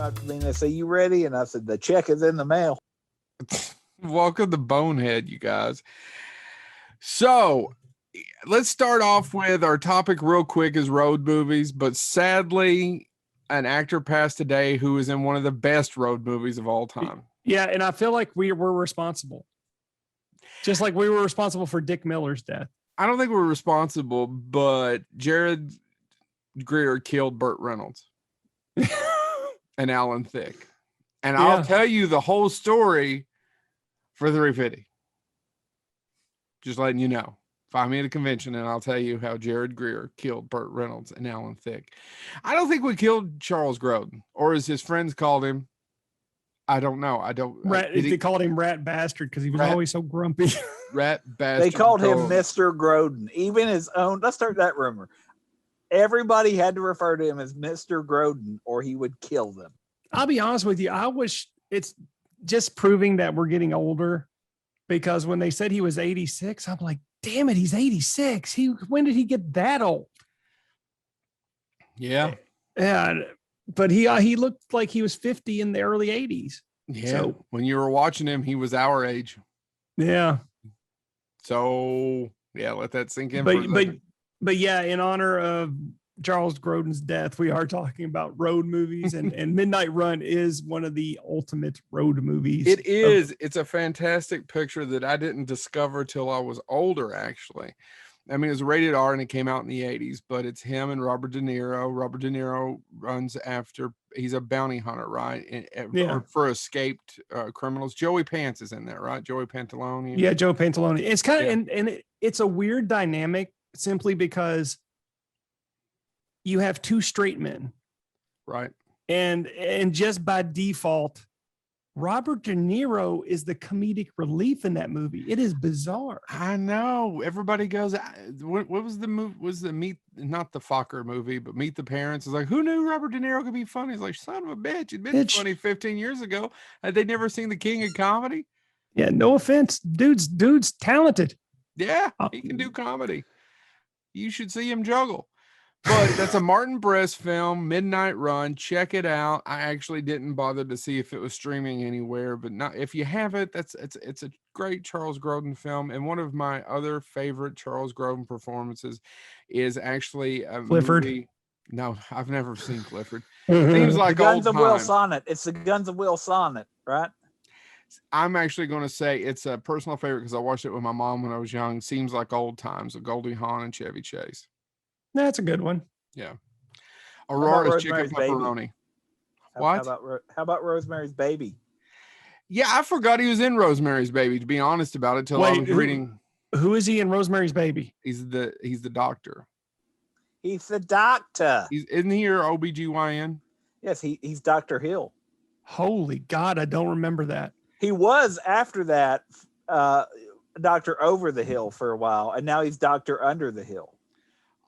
up to me and they say, "You ready?" And I said, "The check is in the mail." Welcome to Bonehead, you guys. So let's start off with our topic real quick is road movies, but sadly an actor passed today who is in one of the best road movies of all time. Yeah, and I feel like we were responsible. Just like we were responsible for Dick Miller's death. I don't think we're responsible, but Jared Greer killed Burt Reynolds and Alan Thicke. And I'll tell you the whole story for 350. Just letting you know. Find me at a convention and I'll tell you how Jared Greer killed Burt Reynolds and Alan Thicke. I don't think we killed Charles Grodin, or as his friends called him. I don't know. They called him Rat Bastard because he was always so grumpy. Rat Bastard. They called him Mr. Grodin. Even his own. Let's start that rumor. Everybody had to refer to him as Mr. Grodin or he would kill them. I'll be honest with you. I wish it's just proving that we're getting older, because when they said he was 86, I'm like, damn it, he's 86. When did he get that old? Yeah. Yeah. But he looked like he was 50 in the early 80s. Yeah. So, when you were watching him, he was our age. Yeah. So yeah, let that sink in. But yeah, in honor of Charles Grodin's death, we are talking about road movies, and Midnight Run is one of the ultimate road movies. It is. It's a fantastic picture that I didn't discover till I was older, actually. I mean, it was rated R and it came out in the 80s, but it's him and Robert De Niro. Robert De Niro runs after, he's a bounty hunter, right? For escaped criminals. Joey Pants is in there, right? Joey Pantalone. Yeah, Joe Pantalone. It's kind of, it's a weird dynamic simply because you have two straight men. Right. And just by default, Robert De Niro is the comedic relief in that movie. It is bizarre. I know. Everybody goes, what was the movie? Was the not the Fokker movie, but Meet the Parents? It's like, who knew Robert De Niro could be funny? He's like, son of a bitch. It'd been funny 15 years ago. Had they never seen The King of Comedy? Yeah, no offense. Dude's talented. Yeah, he can do comedy. You should see him juggle. But that's a Martin Brest film, Midnight Run. Check it out. I actually didn't bother to see if it was streaming anywhere, but not if you have it. It's a great Charles Grodin film, and one of my other favorite Charles Grodin performances is actually a Clifford. Movie. No, I've never seen Clifford. Seems like the Guns old of Will time. Sonnet. It's the Guns of Will Sonnet, right? I'm actually going to say it's a personal favorite because I watched it with my mom when I was young. Seems like old times with Goldie Hawn and Chevy Chase. That's a good one. Yeah. Aurora's Chicken Pepperoni. What? How about Rosemary's Baby? Yeah, I forgot he was in Rosemary's Baby, to be honest about it, till I was reading. Who is he in Rosemary's Baby? He's the doctor. He's the doctor. Isn't he your OBGYN? Yes, he's Dr. Hill. Holy God, I don't remember that. He was after that Dr. Over the Hill for a while, and now he's Dr. Under the Hill.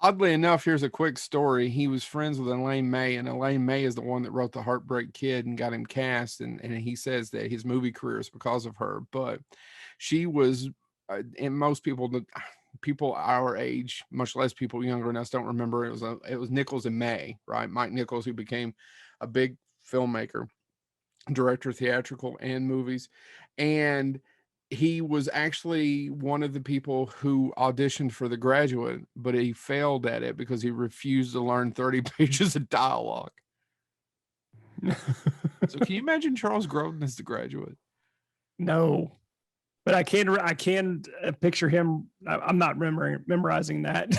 Oddly enough, here's a quick story. He was friends with Elaine May, and Elaine May is the one that wrote The Heartbreak Kid and got him cast. And he says that his movie career is because of her. But she was, and most people our age, much less people younger than us, don't remember. It was Nichols and May, right? Mike Nichols, who became a big filmmaker, director of theatrical and movies, and he was actually one of the people who auditioned for The Graduate, but he failed at it because he refused to learn 30 pages of dialogue. So can you imagine Charles Grodin as The Graduate? No, but I can picture him. I'm not memorizing that.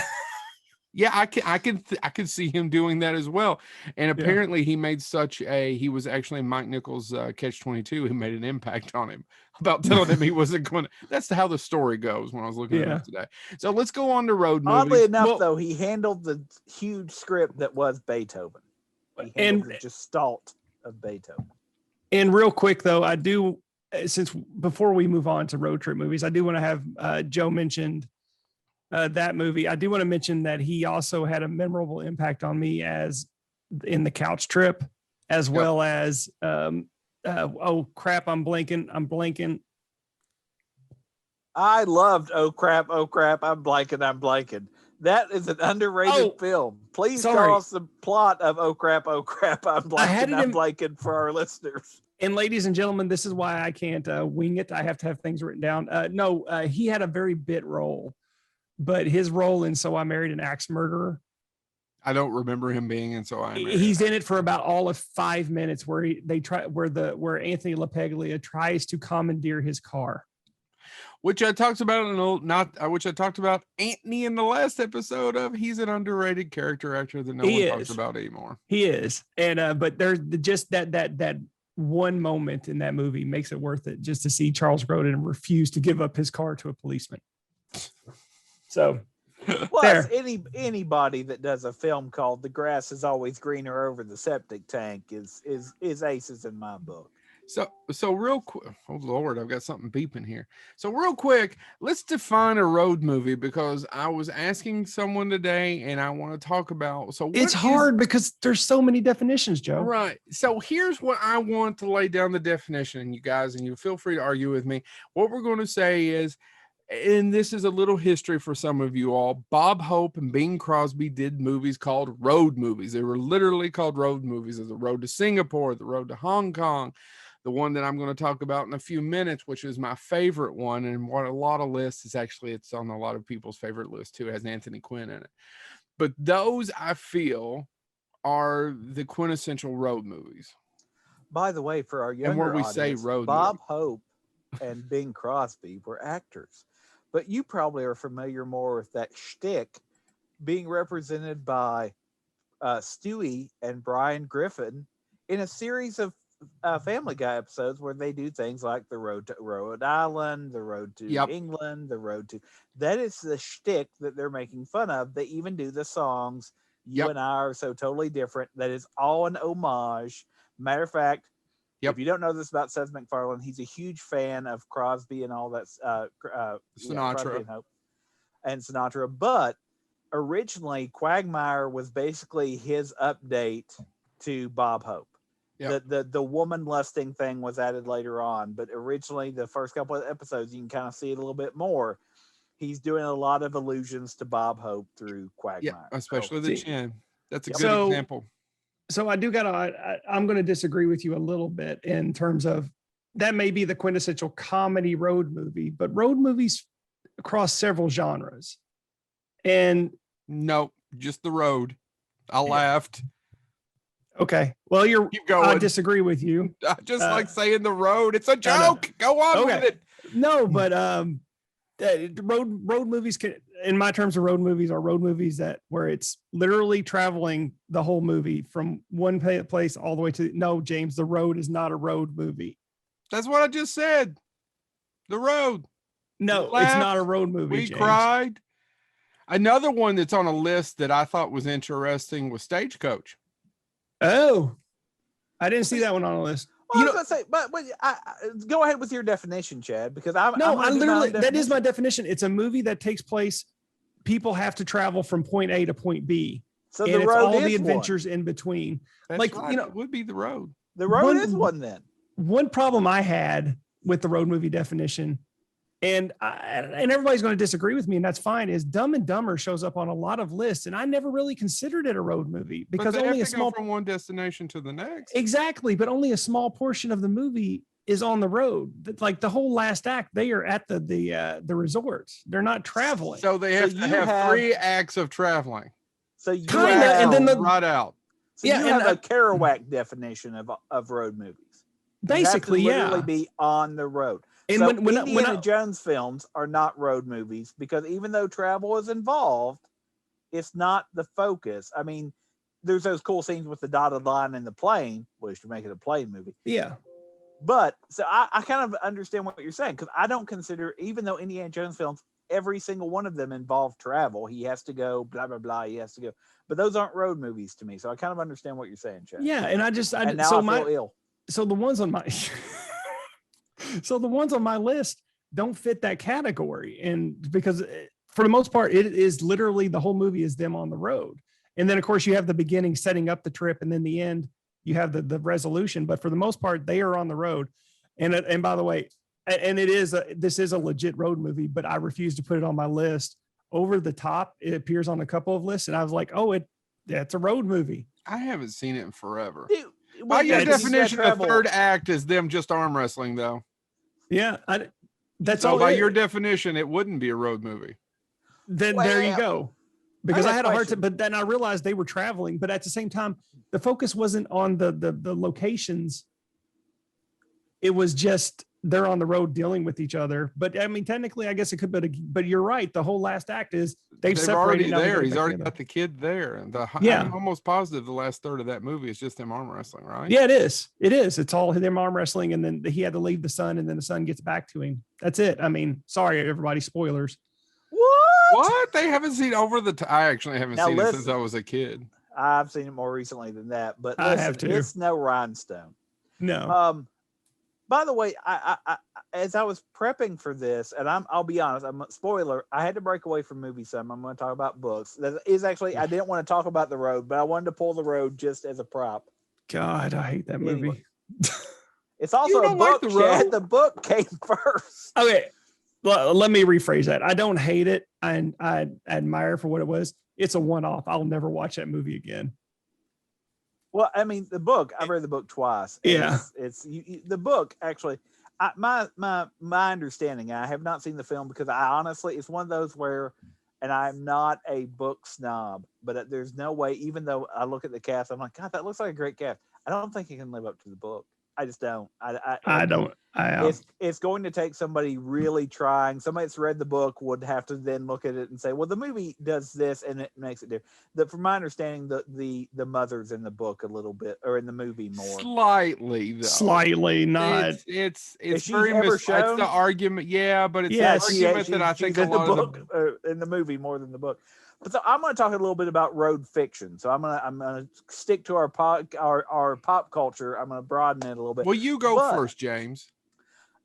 Yeah, I can see him doing that as well. And apparently he made he was actually Mike Nichols' Catch-22 who made an impact on him about telling him he wasn't going to. That's how the story goes when I was looking at it today. So let's go on to road movies. Oddly enough, though, he handled the huge script that was Beethoven. He handled the gestalt of Beethoven. And real quick, though, I do, since before we move on to road trip movies, I do want to have Joe mentioned that movie. I do want to mention that he also had a memorable impact on me as in The Couch Trip, as well as oh crap, I'm blanking. I loved Oh crap, I'm blanking. That is an underrated film. Please sorry. tell us the plot of Oh Crap, I'm blanking for our listeners. And ladies and gentlemen, this is why I can't wing it. I have to have things written down. He had a very bit role, but his role in So I Married an Axe Murderer. I don't remember him being in So I Married. He's in it for about all of 5 minutes, where Anthony LaPaglia tries to commandeer his car. Which I talked about which I talked about Anthony in the last episode of. He's an underrated character actor that no one talks about anymore. He is, and but there's just that one moment in that movie makes it worth it, just to see Charles Grodin refuse to give up his car to a policeman. So, plus anybody that does a film called "The Grass Is Always Greener Over the Septic Tank" is aces in my book. So real quick, oh Lord, I've got something beeping here. So real quick, let's define a road movie, because I was asking someone today and I want to talk about, it's hard because there's so many definitions, Joe. Right. So here's what I want to lay down the definition, you guys, and you feel free to argue with me. What we're going to say is, and this is a little history for some of you all, Bob Hope and Bing Crosby did movies called road movies. They were literally called road movies. There's The Road to Singapore, The Road to Hong Kong, the one that I'm going to talk about in a few minutes, which is my favorite one, and what a lot of lists is actually, it's on a lot of people's favorite list too. It has Anthony Quinn in it. But those, I feel, are the quintessential road movies. By the way, for our younger audience, say road Bob Hope and Bing Crosby were actors, but you probably are familiar more with that shtick being represented by Stewie and Brian Griffin in a series of Family Guy episodes where they do things like the road to Rhode Island, the road to England, the road to, that is the shtick that they're making fun of. They even do the songs, You and I Are So Totally Different. That is all an homage. Matter of fact, if you don't know this about Seth MacFarlane, he's a huge fan of Crosby and all that, Sinatra and Sinatra. But originally, Quagmire was basically his update to Bob Hope. Yep. The woman lusting thing was added later on, but originally the first couple of episodes, you can kind of see it a little bit more. He's doing a lot of allusions to Bob Hope through Quagmire. Yeah, especially the chin. That's a good example. So I'm going to disagree with you a little bit in terms of that may be the quintessential comedy road movie, but road movies across several genres. And no, just the road. I laughed. Okay. Well, I disagree with you. I just like saying the road. It's a joke. Go on with it. No, but road movies can, in my terms of road movies, are road movies where it's literally traveling the whole movie from one place all the way to. No, James, the road is not a road movie. That's what I just said. The road. No, it's not a road movie. We James. cried. Another one that's on a list that I thought was interesting was Stagecoach. Oh, I didn't see that one on the list. Well, I was going to say, but go ahead with your definition, Chad, because I literally, that is my definition. It's a movie that takes place. People have to travel from point A to point B. So and it's all the adventures in between. That's right. It would be the road. The road is one then. One problem I had with the road movie definition, and everybody's going to disagree with me, and that's fine, is Dumb and Dumber shows up on a lot of lists, and I never really considered it a road movie because only a small go from one destination to the next. Exactly, but only a small portion of the movie is on the road. Like the whole last act, they are at the resorts. They're not traveling. So they have to have 3 acts of traveling. So you and then right out. So you have a Kerouac definition of road movies. Basically, you have to literally be on the road. And so when Indiana Jones films are not road movies because even though travel is involved, it's not the focus. I mean, there's those cool scenes with the dotted line in the plane, which to make it a plane movie. Yeah. But so I kind of understand what you're saying because I don't consider, even though Indiana Jones films, every single one of them involve travel. He has to go, blah, blah, blah. He has to go. But those aren't road movies to me. So I kind of understand what you're saying, Chad. Yeah. And I feel ill. So the ones on my list don't fit that category. And because for the most part, it is literally the whole movie is them on the road. And then of course you have the beginning setting up the trip. And then the end, you have the resolution, but for the most part, they are on the road. And by the way, and this is a legit road movie, but I refuse to put it on my list over the top. It appears on a couple of lists, and I was like, oh, that's a road movie. I haven't seen it in forever. Dude, By your it's- definition, a third act is them just arm wrestling, though. Yeah, that's So all. by your definition, it wouldn't be a road movie. Then there you go. Because I had a hard time, but then I realized they were traveling. But at the same time, the focus wasn't on the locations. It was just they're on the road dealing with each other. But I mean, technically, I guess it could be. But you're right. The whole last act is they've separated. Already there. He's already got the kid there, and I'm almost positive the last third of that movie is just him arm wrestling, right? Yeah, it is. It is. It's all them arm wrestling, and then he had to leave the son, and then the son gets back to him. That's it. I mean, sorry, everybody. Spoilers. What? They haven't seen Over the Top. I actually haven't seen it since I was a kid. I've seen it more recently than that, but I have to. It's no rhinestone. No. By the way, I as I was prepping for this, and I'll be honest, I'm a spoiler. I had to break away from movies some. I'm going to talk about books. That is actually, I didn't want to talk about The Road, but I wanted to pull The Road just as a prop. God, I hate that movie. Anyway. It's also a book. Like Chad. The book came first. Okay. Let me rephrase that. I don't hate it. I admire for what it was. It's a one-off. I'll never watch that movie again. Well, I mean, the book. I read the book twice. Yeah, it's the book actually. My understanding. I have not seen the film because I honestly, it's one of those where, and I'm not a book snob, but there's no way. Even though I look at the cast, I'm like, God, that looks like a great cast. I don't think it can live up to the book. I just don't. I don't. It's going to take somebody really trying. Somebody that's read the book would have to then look at it and say, well, the movie does this and it makes it different. From my understanding, the mother's in the book a little bit, or in the movie more. Slightly, though. Slightly, not. It's very it's the argument. Yeah, but it's the argument that I think a lot of the book in the movie more than the book. But so I'm going to talk a little bit about road fiction. So I'm going to stick to our pop culture. I'm going to broaden it a little bit. Well, you go first, James.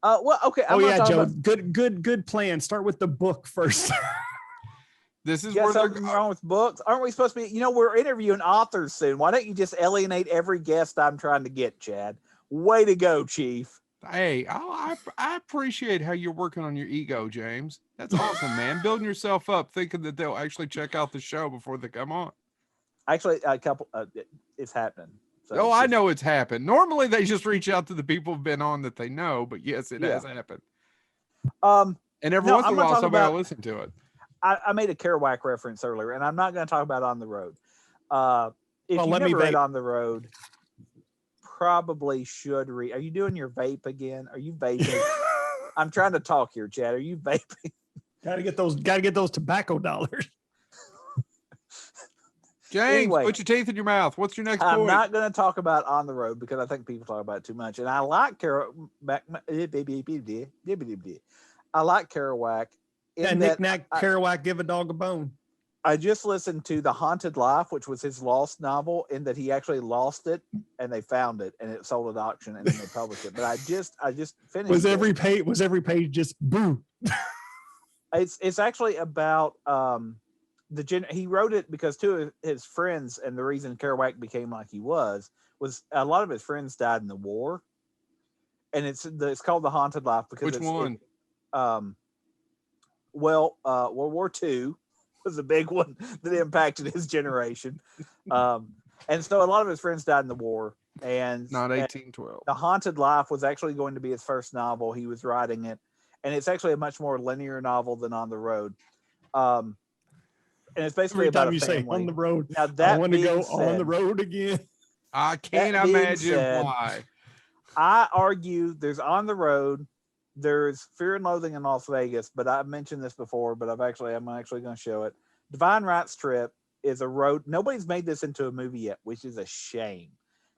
Well, okay. Joe. Good plan. Start with the book first. This is where something wrong with books. Aren't we supposed to be? We're interviewing authors soon. Why don't you just alienate every guest I'm trying to get, Chad? Way to go, Chief. Hey, I appreciate how you're working on your ego, James. That's awesome, man. Building yourself up, thinking that they'll actually check out the show before they come on. Actually, a couple. It's happening. So I know it's happened. Normally, they just reach out to the people who've been on that they know, but yes, it has happened. And every once in a while, somebody will listen to it. I made a Kerouac reference earlier, and I'm not going to talk about On the Road. If you've never read On the Road, probably should read. Are you doing your vape again? Are you vaping? I'm trying to talk here, Chad. Are you vaping? Gotta get those tobacco dollars. James, anyway, put your teeth in your mouth. What's your next point? I'm not going to talk about On the Road because I think people talk about it too much. And I like Kerouac. I like Kerouac. Knick-knack, Kerouac, give a dog a bone. I just listened to The Haunted Life, which was his lost novel, in that he actually lost it and they found it and it sold at auction and then they published it. But I just finished. Was every page just boo? It's actually about he wrote it because two of his friends, and the reason Kerouac became like he was a lot of his friends died in the war, and it's called The Haunted Life because which one? World War II was a big one that impacted his generation, and so a lot of his friends died in the war. And not 1812. The Haunted Life was actually going to be his first novel. He was writing it, and it's actually a much more linear novel than On the Road. And it's basically every time about you family. Say On the Road. Now that I want to go on the road again. I can't imagine why. I argue there's On the Road, there's Fear and Loathing in Las Vegas, but I've mentioned this before, but I'm actually going to show it. Divine Rights Trip is a road. Nobody's made this into a movie yet, which is a shame.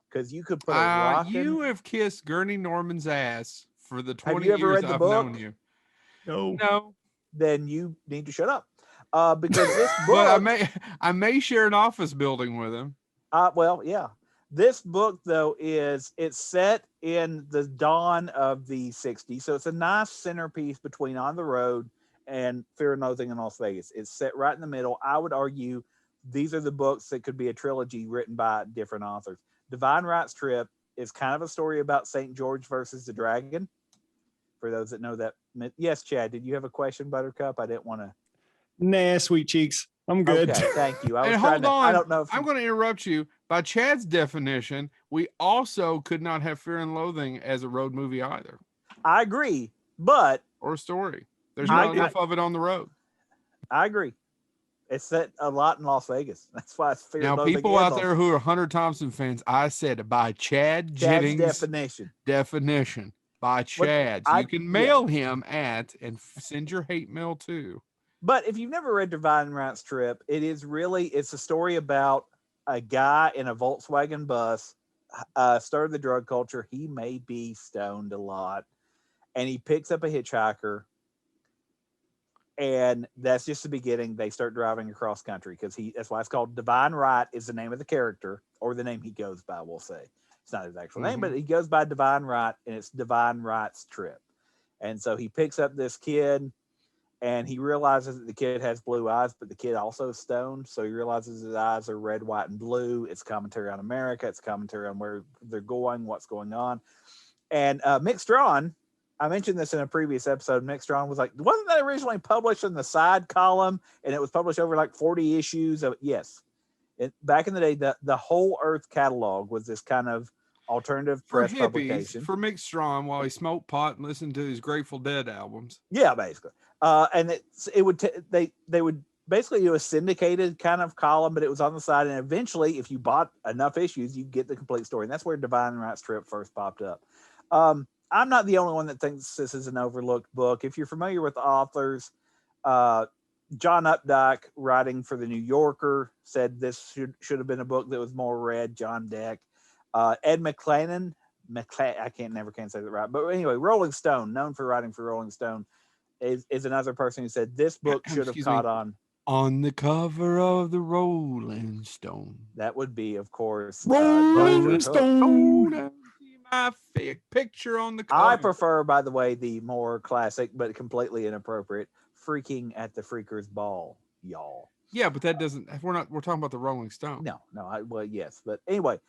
Because you could put a rock You have kissed Gurney Norman's ass for the 20 Have you ever years read the I've book? known you. No. Then you need to shut up. Because this book, well, I may share an office building with him. Well, yeah. This book though it's set in the dawn of the 60s, so it's a nice centerpiece between On the Road and Fear and Loathing in Las Vegas. It's set right in the middle. I would argue these are the books that could be a trilogy written by different authors. Divine Rights Trip is kind of a story about St. George versus the Dragon. For those that know that, yes, Chad, did you have a question, Buttercup? I didn't want to. Nah, sweet cheeks. I'm good. Okay, thank you. I was And trying hold to. on, I don't know if I'm going to interrupt you. By Chad's definition, we also could not have Fear and Loathing as a road movie either, I agree, but or a story. There's I- not enough of it on the road. I agree. It's set a lot in Las Vegas. That's why it's Fear Now, and Loathing people is out on there who are Hunter Thompson fans, I said by Chad Chad's Jennings' definition. by Chad. So you can yeah. mail him at and send your hate mail too. But if you've never read Divine Rights Trip, it's a story about a guy in a Volkswagen bus, started the drug culture. He may be stoned a lot, and he picks up a hitchhiker, and that's just the beginning. They start driving across country because that's why it's called Divine Right is the name of the character, or the name he goes by, we'll say. It's not his actual name, but he goes by Divine Right, and it's Divine Rights Trip. And so he picks up this kid, and he realizes that the kid has blue eyes, but the kid also is stoned. So he realizes his eyes are red, white, and blue. It's commentary on America. It's commentary on where they're going, what's going on. And Mick Strawn, I mentioned this in a previous episode. Mick Strawn was like, wasn't that originally published in the side column? And it was published over like 40 issues of, yes. Back in the day, the Whole Earth catalog was this kind of alternative For press hippies, publication. for Mick Strawn while he smoked pot and listened to his Grateful Dead albums. Yeah, basically. And they would basically do a syndicated kind of column, but it was on the side. And eventually, if you bought enough issues, you get the complete story. And that's where Divine Rights Trip first popped up. I'm not the only one that thinks this is an overlooked book. If you're familiar with the authors, John Updike, writing for the New Yorker, said this should have been a book that was more read. John Deck, Ed McClellan, I can't say that right. But anyway, Rolling Stone, known for writing for Rolling Stone, is another person who said this book should have caught on the cover of the Rolling Stone. That would be, of course, Rolling Stone. My picture on the cover. I prefer, by the way, the more classic but completely inappropriate Freaking at the Freakers Ball, y'all. Yeah, but that doesn't. We're talking about the Rolling Stone. No. Well, yes, but anyway,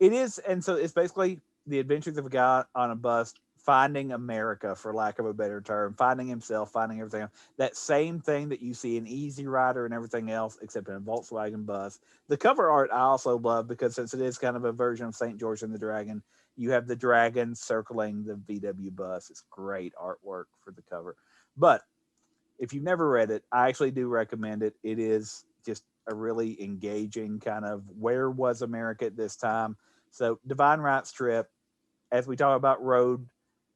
it is, and so it's basically the adventures of a guy on a bus finding America, for lack of a better term, finding himself, finding everything else. That same thing that you see in Easy Rider and everything else, except in a Volkswagen bus. The cover art I also love because since it is kind of a version of St. George and the Dragon, you have the dragon circling the VW bus. It's great artwork for the cover. But if you've never read it, I actually do recommend it. It is just a really engaging kind of where was America at this time. So Divine Rights Trip, as we talk about road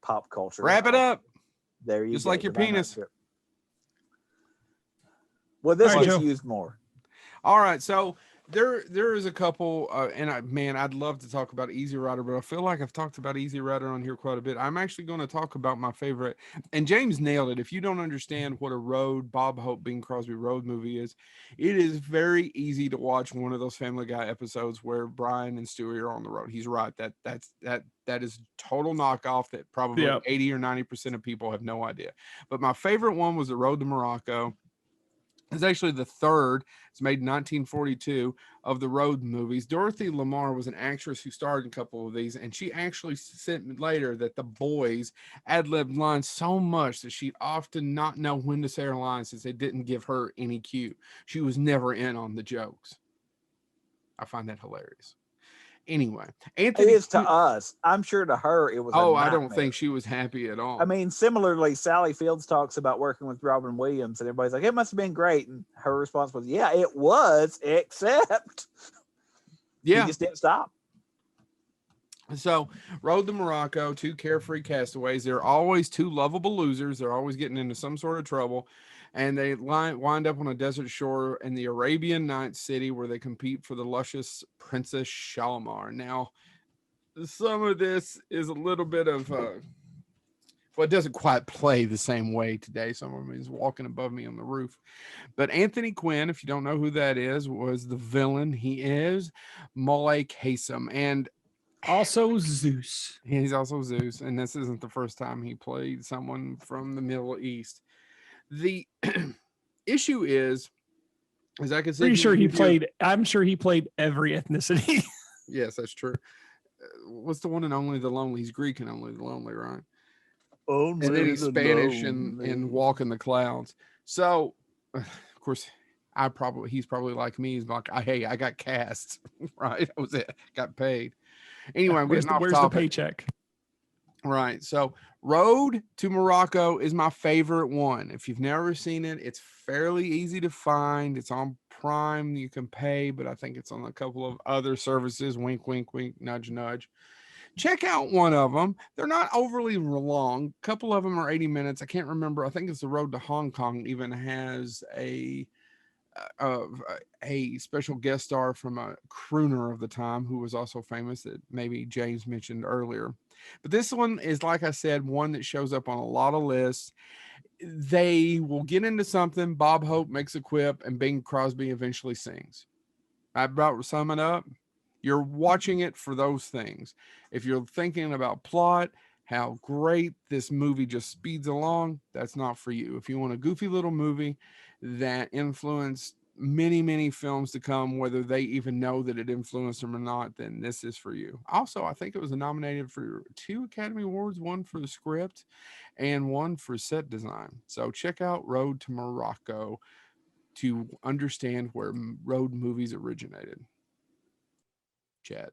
pop culture. Wrap it up. There you go. Just like your penis. Well, this gets used more. All right. So there is a couple, and I'd love to talk about Easy Rider, but I feel like I've talked about Easy Rider on here quite a bit. I'm actually going to talk about my favorite, and James nailed it. If you don't understand what a Bob Hope, Bing Crosby road movie is, it is very easy to watch one of those Family Guy episodes where Brian and Stewie are on the road. He's right. That is total knockoff that probably 80 or 90% of people have no idea. But my favorite one was The Road to Morocco. It's actually the third. It's made in 1942 of the road movies. Dorothy Lamar was an actress who starred in a couple of these, and she actually said later that the boys ad-libbed lines so much that she'd often not know when to say her lines since they didn't give her any cue. She was never in on the jokes. I find that hilarious. Anyway, Anthony, it is to us. I'm sure to her it was. I don't think she was happy at all. I mean, similarly, Sally Fields talks about working with Robin Williams, and everybody's like, "It must have been great." And her response was, "Yeah, it was, except he just didn't stop." So, Road to Morocco, two carefree castaways. They're always two lovable losers. They're always getting into some sort of trouble. And they wind up on a desert shore in the Arabian Nights city where they compete for the luscious Princess Shalimar. Now, some of this is a little bit of, it doesn't quite play the same way today. Someone is walking above me on the roof. But Anthony Quinn, if you don't know who that is, was the villain. He is Moulay Qasim. And also Zeus. He's also Zeus. And this isn't the first time he played someone from the Middle East. The issue is I can say, I'm sure he played every ethnicity. Yes, that's true. What's the one and only the lonely? He's Greek and only the lonely, right? Only and then he's Spanish and Walk in the Clouds. So, of course, he's probably like me. He's like, hey, I got cast, right? That was it. Got paid. Anyway, I'm getting off where's topic. the paycheck? Right. So Road to Morocco is my favorite one. If you've never seen it, it's fairly easy to find. It's on Prime. You can pay, but I think it's on a couple of other services. Wink, wink, wink, nudge, nudge. Check out one of them. They're not overly long. A couple of them are 80 minutes. I can't remember. I think it's The Road to Hong Kong even has a special guest star from a crooner of the time who was also famous that maybe James mentioned earlier. But this one is, like I said, one that shows up on a lot of lists. They will get into something. Bob Hope makes a quip and Bing Crosby eventually sings. I about sum it up. You're watching it for those things. If you're thinking about plot, how great this movie just speeds along, that's not for you. If you want a goofy little movie that influenced many, many films to come, whether they even know that it influenced them or not, then this is for you. Also, I think it was nominated for 2 Academy Awards, one for the script and one for set design. So check out Road to Morocco to understand where road movies originated. Chad.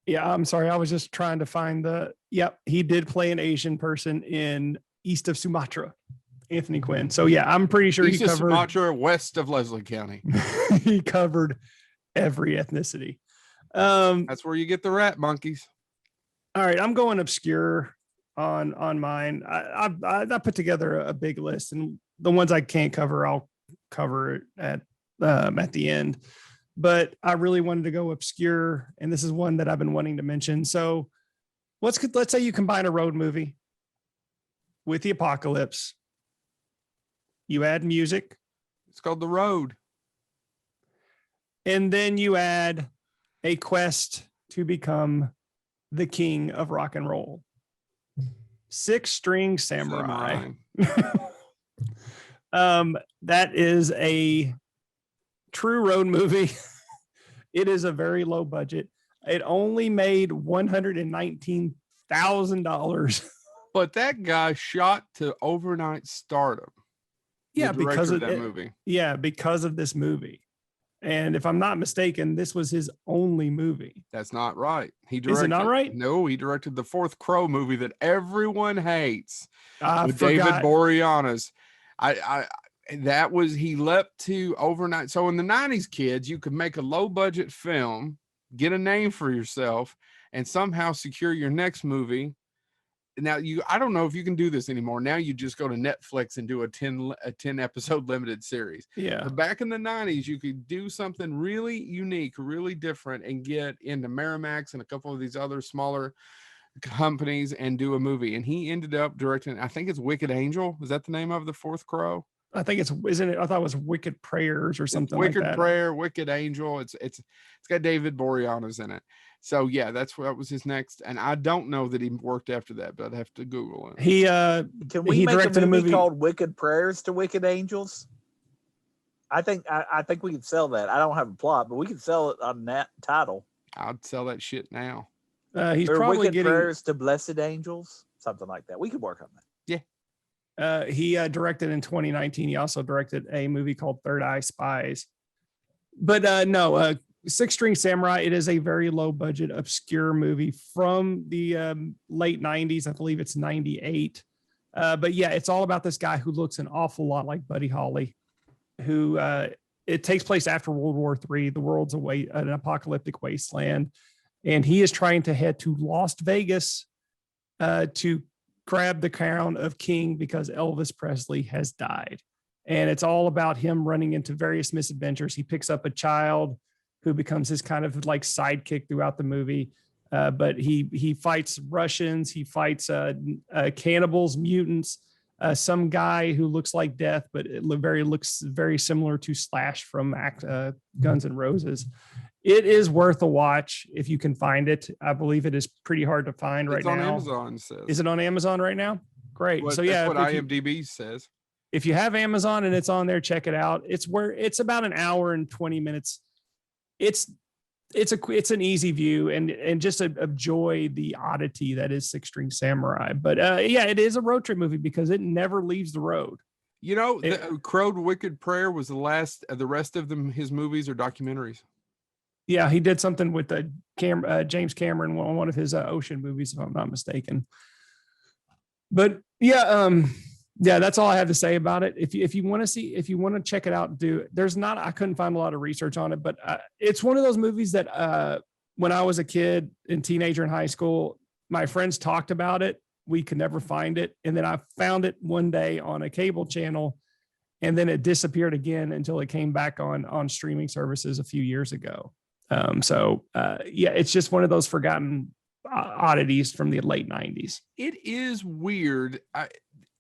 Yeah, I'm sorry. I was just trying to find he did play an Asian person in East of Sumatra, Anthony Quinn. So yeah, I'm pretty sure East he of covered Sumatra, west of Leslie County. he covered every ethnicity. That's where you get the rat monkeys. All right, I'm going obscure on mine. I put together a big list, and the ones I can't cover, I'll cover at the end. But I really wanted to go obscure, and this is one that I've been wanting to mention. So let's say you combine a road movie with the apocalypse. You add music. It's called The Road. And then you add a quest to become the king of rock and roll. 6-String Samurai. That is a true road movie. It is a very low budget. It only made $119,000. But that guy shot to overnight stardom. Yeah, because of that movie. Yeah, because of this movie. And if I'm not mistaken, this was his only movie. That's not right. Is it not right? No, he directed the Fourth Crow movie that everyone hates with David David Boreanaz. He leapt to overnight. So in the 90s, kids, you could make a low budget film, get a name for yourself, and somehow secure your next movie. Now I don't know if you can do this anymore. Now you just go to Netflix and do a 10 episode limited series. Yeah. But back in the 90s, you could do something really unique, really different, and get into Miramax and a couple of these other smaller companies and do a movie. And he ended up directing, I think it's Wicked Angel. Is that the name of the Fourth Crow? I think isn't it? I thought it was Wicked Prayers or something like that. Wicked Prayer, Wicked Angel. It's got David Boreanaz in it. So yeah, that was his next. And I don't know that he worked after that, but I'd have to Google it. Can we make a movie called Wicked Prayers to Wicked Angels? I think we could sell that. I don't have a plot, but we could sell it on that title. I'd sell that shit now. He's probably Wicked getting Prayers to Blessed Angels, something like that. We could work on that. He directed in 2019. He also directed a movie called Third Eye Spies. But 6-String Samurai, it is a very low budget, obscure movie from the late 90s. I believe it's 98. But yeah, it's all about this guy who looks an awful lot like Buddy Holly, who it takes place after World War III. The world's an apocalyptic wasteland. And he is trying to head to Las Vegas to grab the crown of king because Elvis Presley has died. And it's all about him running into various misadventures. He picks up a child who becomes his kind of like sidekick throughout the movie. But he fights Russians, he fights cannibals, mutants, some guy who looks like Death, but it looks very similar to Slash from Guns N' Roses. It is worth a watch if you can find it. I believe it is pretty hard to find right now. It's on Amazon, says. Is it on Amazon right now? Great. So yeah, that's what IMDb says. If you have Amazon and it's on there, check it out. It's about an hour and 20 minutes. It's an easy view and just enjoy the oddity that is 6-String Samurai. But yeah, it is a road trip movie because it never leaves the road. You know, the Crowed Wicked Prayer was the last. The rest of them, his movies are documentaries. Yeah, he did something with the James Cameron on one of his ocean movies, if I'm not mistaken. But yeah, that's all I have to say about it. If you want to check it out, I couldn't find a lot of research on it, but it's one of those movies that when I was a kid and teenager in high school, my friends talked about it. We could never find it. And then I found it one day on a cable channel, and then it disappeared again until it came back on streaming services a few years ago. It's just one of those forgotten oddities from the late 90s. It is weird.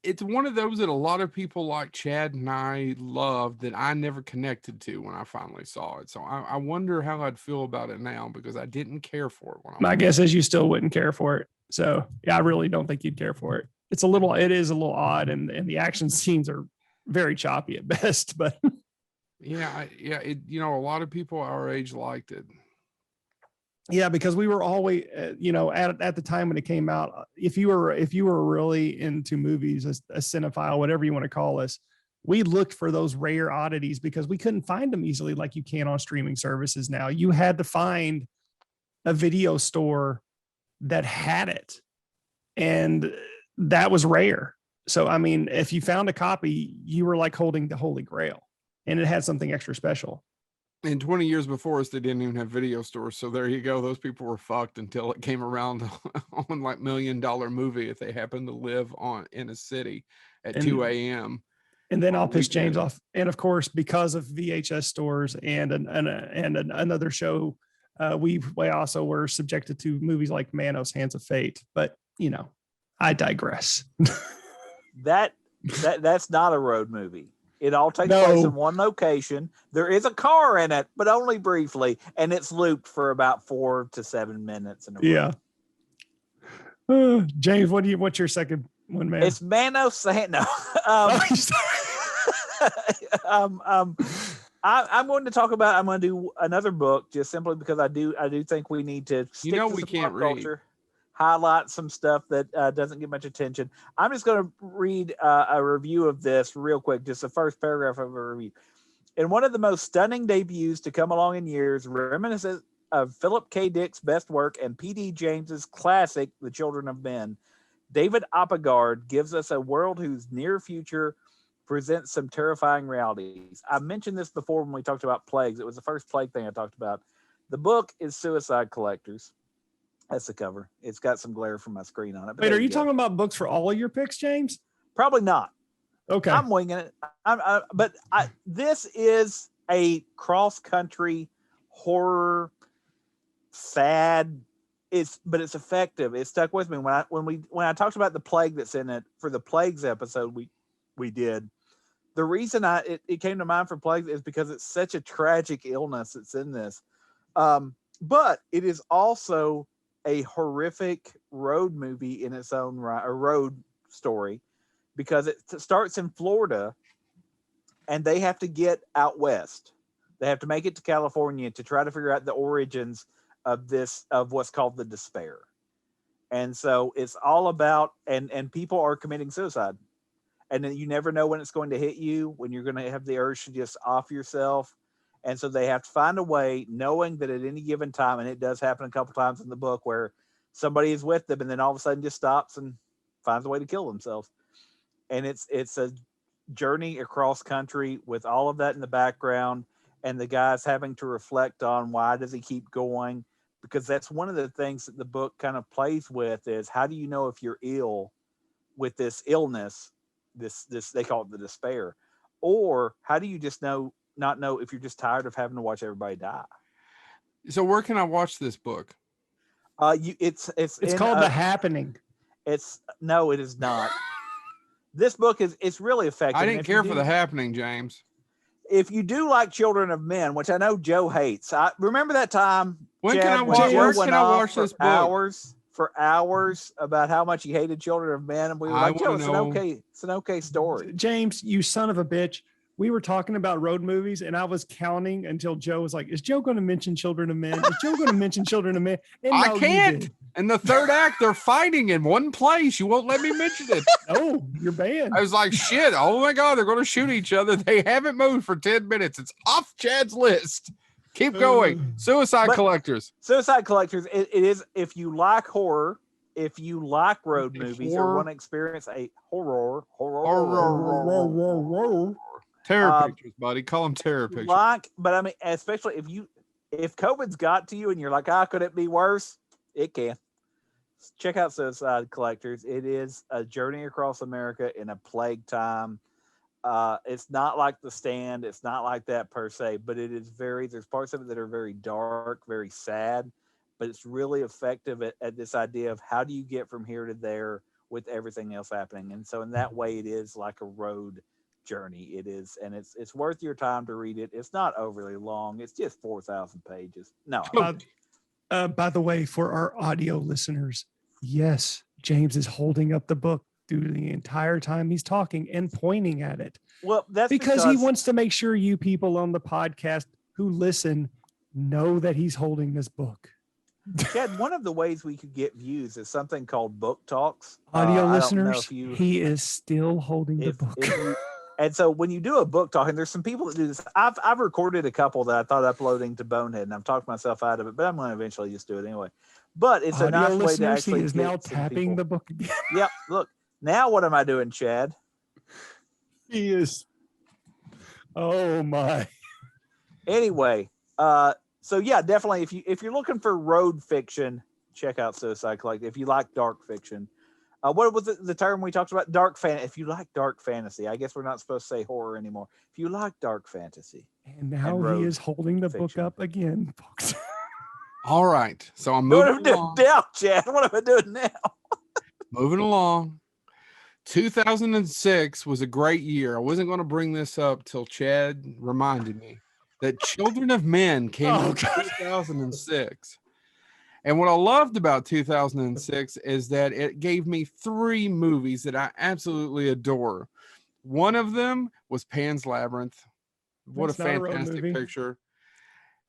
It's one of those that a lot of people like Chad and I loved that I never connected to when I finally saw it. So I wonder how I'd feel about it now, because I didn't care for it. My guess is you still wouldn't care for it. So yeah, I really don't think you'd care for it. It is a little odd, and the action scenes are very choppy at best, but a lot of people our age liked it. Yeah, because we were always, at the time when it came out, if you were really into movies, a cinephile, whatever you want to call us, we looked for those rare oddities because we couldn't find them easily like you can on streaming services now. You had to find a video store that had it, and that was rare. So, I mean, if you found a copy, you were like holding the Holy Grail, and it had something extra special. And 20 years before us, they didn't even have video stores. So there you go. Those people were fucked until it came around on like $1 million movie if they happen to live in a city at 2 a.m. And then I'll piss James off. And of course, because of VHS stores and another show, we also were subjected to movies like Manos, Hands of Fate. But, I digress. That's not a road movie. It all takes place in one location. There is a car in it, but only briefly, and it's looped for about 4 to 7 minutes in a row. Yeah. James, what's your second one, man? It's Manos. No. I'm going to talk about. I'm going to do another book just simply because I do think we need to. Stick to we can't read. Culture, highlight some stuff that doesn't get much attention. I'm just going to read a review of this real quick, just the first paragraph of a review. In one of the most stunning debuts to come along in years, reminiscent of Philip K. Dick's best work and P.D. James's classic, The Children of Men, David Oppegard gives us a world whose near future presents some terrifying realities. I mentioned this before when we talked about plagues. It was the first plague thing I talked about. The book is Suicide Collectors. That's the cover. It's got some glare from my screen on it. Wait, are you talking about books for all of your picks, James? Probably not. Okay. I'm winging it. This is a cross-country horror, sad. But it's effective. It stuck with me when I talked about the plague that's in it for the plagues episode we did. The reason it came to mind for plagues is because it's such a tragic illness that's in this. But it is also a horrific road movie in its own right, a road story, because it starts in Florida and they have to get out west. They have to make it to California to try to figure out the origins of what's called the despair. And so it's all about, and people are committing suicide, and then you never know when it's going to hit you, when you're going to have the urge to just off yourself. And so they have to find a way, knowing that at any given time, and it does happen a couple times in the book, where somebody is with them and then all of a sudden just stops and finds a way to kill themselves. And it's a journey across country with all of that in the background, and the guy's having to reflect on why does he keep going, because that's one of the things that the book kind of plays with is, how do you know if you're ill with this illness, this they call it the despair, or how do you just not know if you're just tired of having to watch everybody die? So where can I watch this book? It's called The Happening. It is not. This book it's really effective. I didn't care for The Happening, James. If you do like Children of Men, which I know Joe hates, I remember that time. Where can I watch this book? For hours about how much he hated Children of Men, and we were like, Joe, it's an okay story. James, you son of a bitch. we were talking about road movies, and I was counting until Joe was like, "Is Joe going to mention Children of Men? Is Joe going to mention Children of Men?" And I no, you can't. did. In the third act, they're fighting in one place. You won't let me mention it. No, you're banned. I was like, shit, oh my God, they're going to shoot each other. They haven't moved for 10 minutes. It's off Chad's list. Keep going. Suicide Collectors. Suicide Collectors, it is, if you like horror, if you like road movies or want to experience a horror. Terror pictures, buddy. Call them terror pictures. But I mean, especially if COVID's got to you and you're like, could it be worse? It can. Check out Suicide Collectors. It is a journey across America in a plague time. It's not like The Stand. It's not like that per se, but it is there's parts of it that are very dark, very sad, but it's really effective at this idea of how do you get from here to there with everything else happening. And so in that way, it is like a road journey. It is, and it's worth your time to read it. It's not overly long. It's just 4,000 pages. No. By the way, for our audio listeners, yes, James is holding up the book through the entire time he's talking and pointing at it. Well, that's because he wants to make sure you people on the podcast who listen know that he's holding this book. Chad, one of the ways we could get views is something called book talks. Audio listeners, he is still holding the book. And so when you do a book talk, and there's some people that do this, I've recorded a couple that I thought uploading to Bonehead, and I've talked myself out of it, but I'm going to eventually just do it anyway. But it's a nice way to actually. He is now tapping the book again. Yep. Look, now what am I doing, Chad? He is. Oh my. Anyway, so yeah, definitely. If you're looking for road fiction, check out Suicide Collective. If you like dark fiction. What was the term we talked about? Dark fantasy. If you like dark fantasy, I guess we're not supposed to say horror anymore. If you like dark fantasy. And now he is holding the book up again, folks. All right. So I'm moving along. What am I doing now, Chad? What am I doing now? Moving along. 2006 was a great year. I wasn't going to bring this up till Chad reminded me that Children of Men came out in 2006. And what I loved about 2006 is that it gave me 3 movies that I absolutely adore. One of them was Pan's Labyrinth. What a fantastic picture.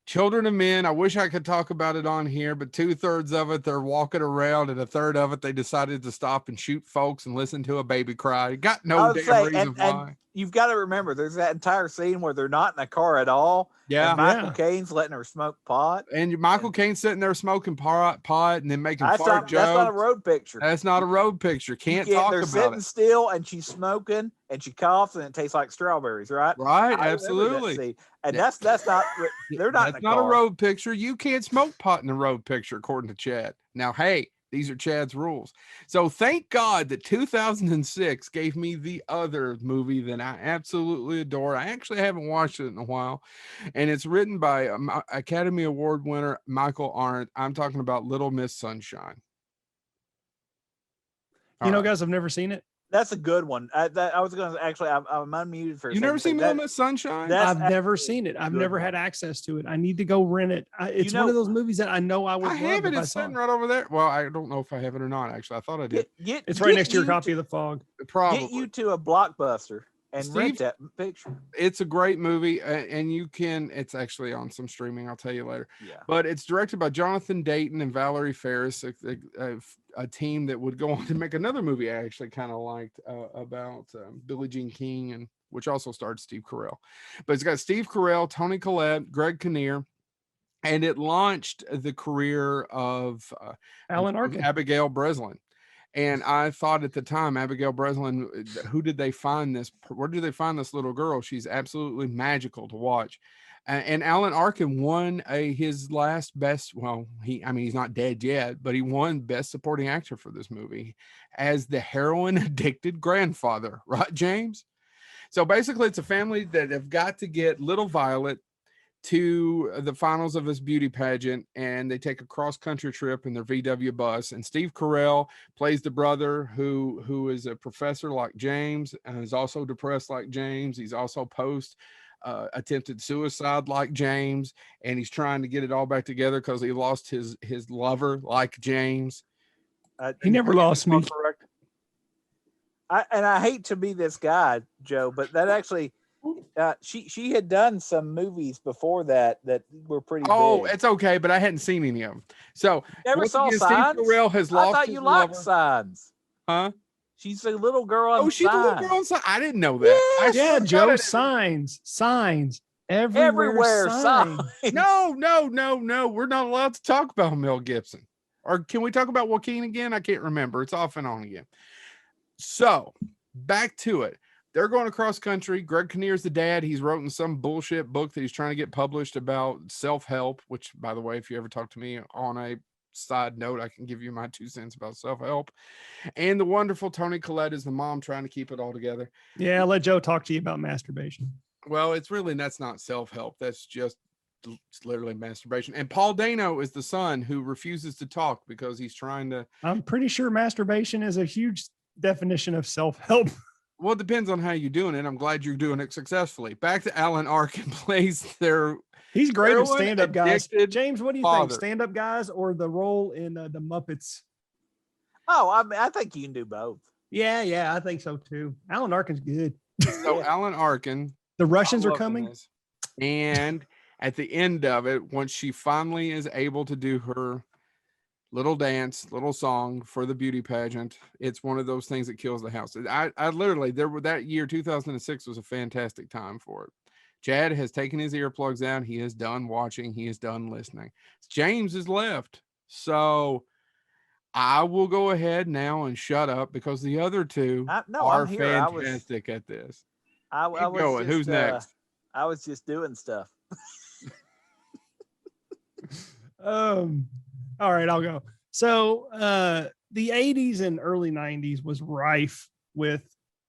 Children of Men, I wish I could talk about it on here, but 2/3 of it, they're walking around, and 1/3 of it, they decided to stop and shoot folks and listen to a baby cry. Got no damn reason why. You've got to remember, there's that entire scene where they're not in a car at all. Yeah. And Michael Caine's letting her smoke pot. And Michael Caine's sitting there smoking pot and then making fart jokes. That's not a road picture. That's not a road picture. Can't talk about it. They're sitting still, and she's smoking, and she coughs, and it tastes like strawberries, right? Right, absolutely. And that's not. They're not. That's not a road picture. You can't smoke pot in a road picture, according to Chad. Now, hey, these are Chad's rules. So thank God that 2006 gave me the other movie that I absolutely adore. I actually haven't watched it in a while, and it's written by Academy Award winner Michael Arndt. I'm talking about Little Miss Sunshine. You know, guys, I've never seen it. That's a good one. I was going to actually, I'm unmuted for a second. You've never seen Little Miss Sunshine? I've never seen it. I've never had access to it. I need to go rent it. It's one of those movies that I know I would love. I have it. It's sitting right over there. Well, I don't know if I have it or not, actually. I thought I did. It's right next to your copy of The Fog. Probably. Get you to a Blockbuster and rent that picture. It's a great movie, and you can. It's actually on some streaming. I'll tell you later. Yeah. But it's directed by Jonathan Dayton and Valerie Ferris, a team that would go on to make another movie I actually kind of liked about Billie Jean King, and which also starred Steve Carell. But it's got Steve Carell, Toni Collette, Greg Kinnear, and it launched the career of Alan Arkin, Abigail Breslin. And I thought at the time, Abigail Breslin, who did they find this? Where did they find this little girl? She's absolutely magical to watch. And Alan Arkin won his last best. Well, he's not dead yet, but he won Best Supporting Actor for this movie as the heroin addicted grandfather, right, James? So basically, it's a family that have got to get little Violet to the finals of his beauty pageant, and they take a cross-country trip in their VW bus. And Steve Carell plays the brother who is a professor like James and is also depressed like James. He's also attempted suicide like James, and he's trying to get it all back together because he lost his lover like James. He never lost me. Correct. I hate to be this guy, Joe, but that actually She had done some movies before that were pretty Oh, big. it's okay, but I hadn't seen any of them. So Never once saw again, Steve Signs? Carell has I lost thought his you liked lover. Signs. Huh? She's a little girl on Oh, she's the little girl on Signs. I didn't know that. I Yes. Yeah, swear to God, Joe, I didn't. signs. Everywhere signs. No. We're not allowed to talk about Mel Gibson. Or can we talk about Joaquin again? I can't remember. It's off and on again. So back to it. They're going across country. Greg Kinnear's the dad. He's written some bullshit book that he's trying to get published about self-help, which, by the way, if you ever talk to me on a side note, I can give you my 2 cents about self-help. And the wonderful Toni Collette is the mom trying to keep it all together. Yeah, let Joe talk to you about masturbation. Well, that's not self-help. That's just literally masturbation. And Paul Dano is the son who refuses to talk because he's trying to. I'm pretty sure masturbation is a huge definition of self-help. Well, it depends on how you're doing it. I'm glad you're doing it successfully. Back to Alan Arkin plays their. He's great at stand-up guys. addicted James, what do you father. think? Stand-up guys or the role in the Muppets? Oh, I think you can do both. Yeah, I think so too. Alan Arkin's good. So Yeah. Alan Arkin. The Russians I'm are loving coming. this. And at the end of it, once she finally is able to do her little dance, little song for the beauty pageant, it's one of those things that kills the house. I literally, that year 2006 was a fantastic time for it. Chad has taken his earplugs out. He is done watching. He is done listening. James is left. So I will go ahead now and shut up because the other two are I'm here. fantastic at this. I Keep was going. just, Who's next? I was just doing stuff. All right, I'll go. So the 80s and early 90s was rife with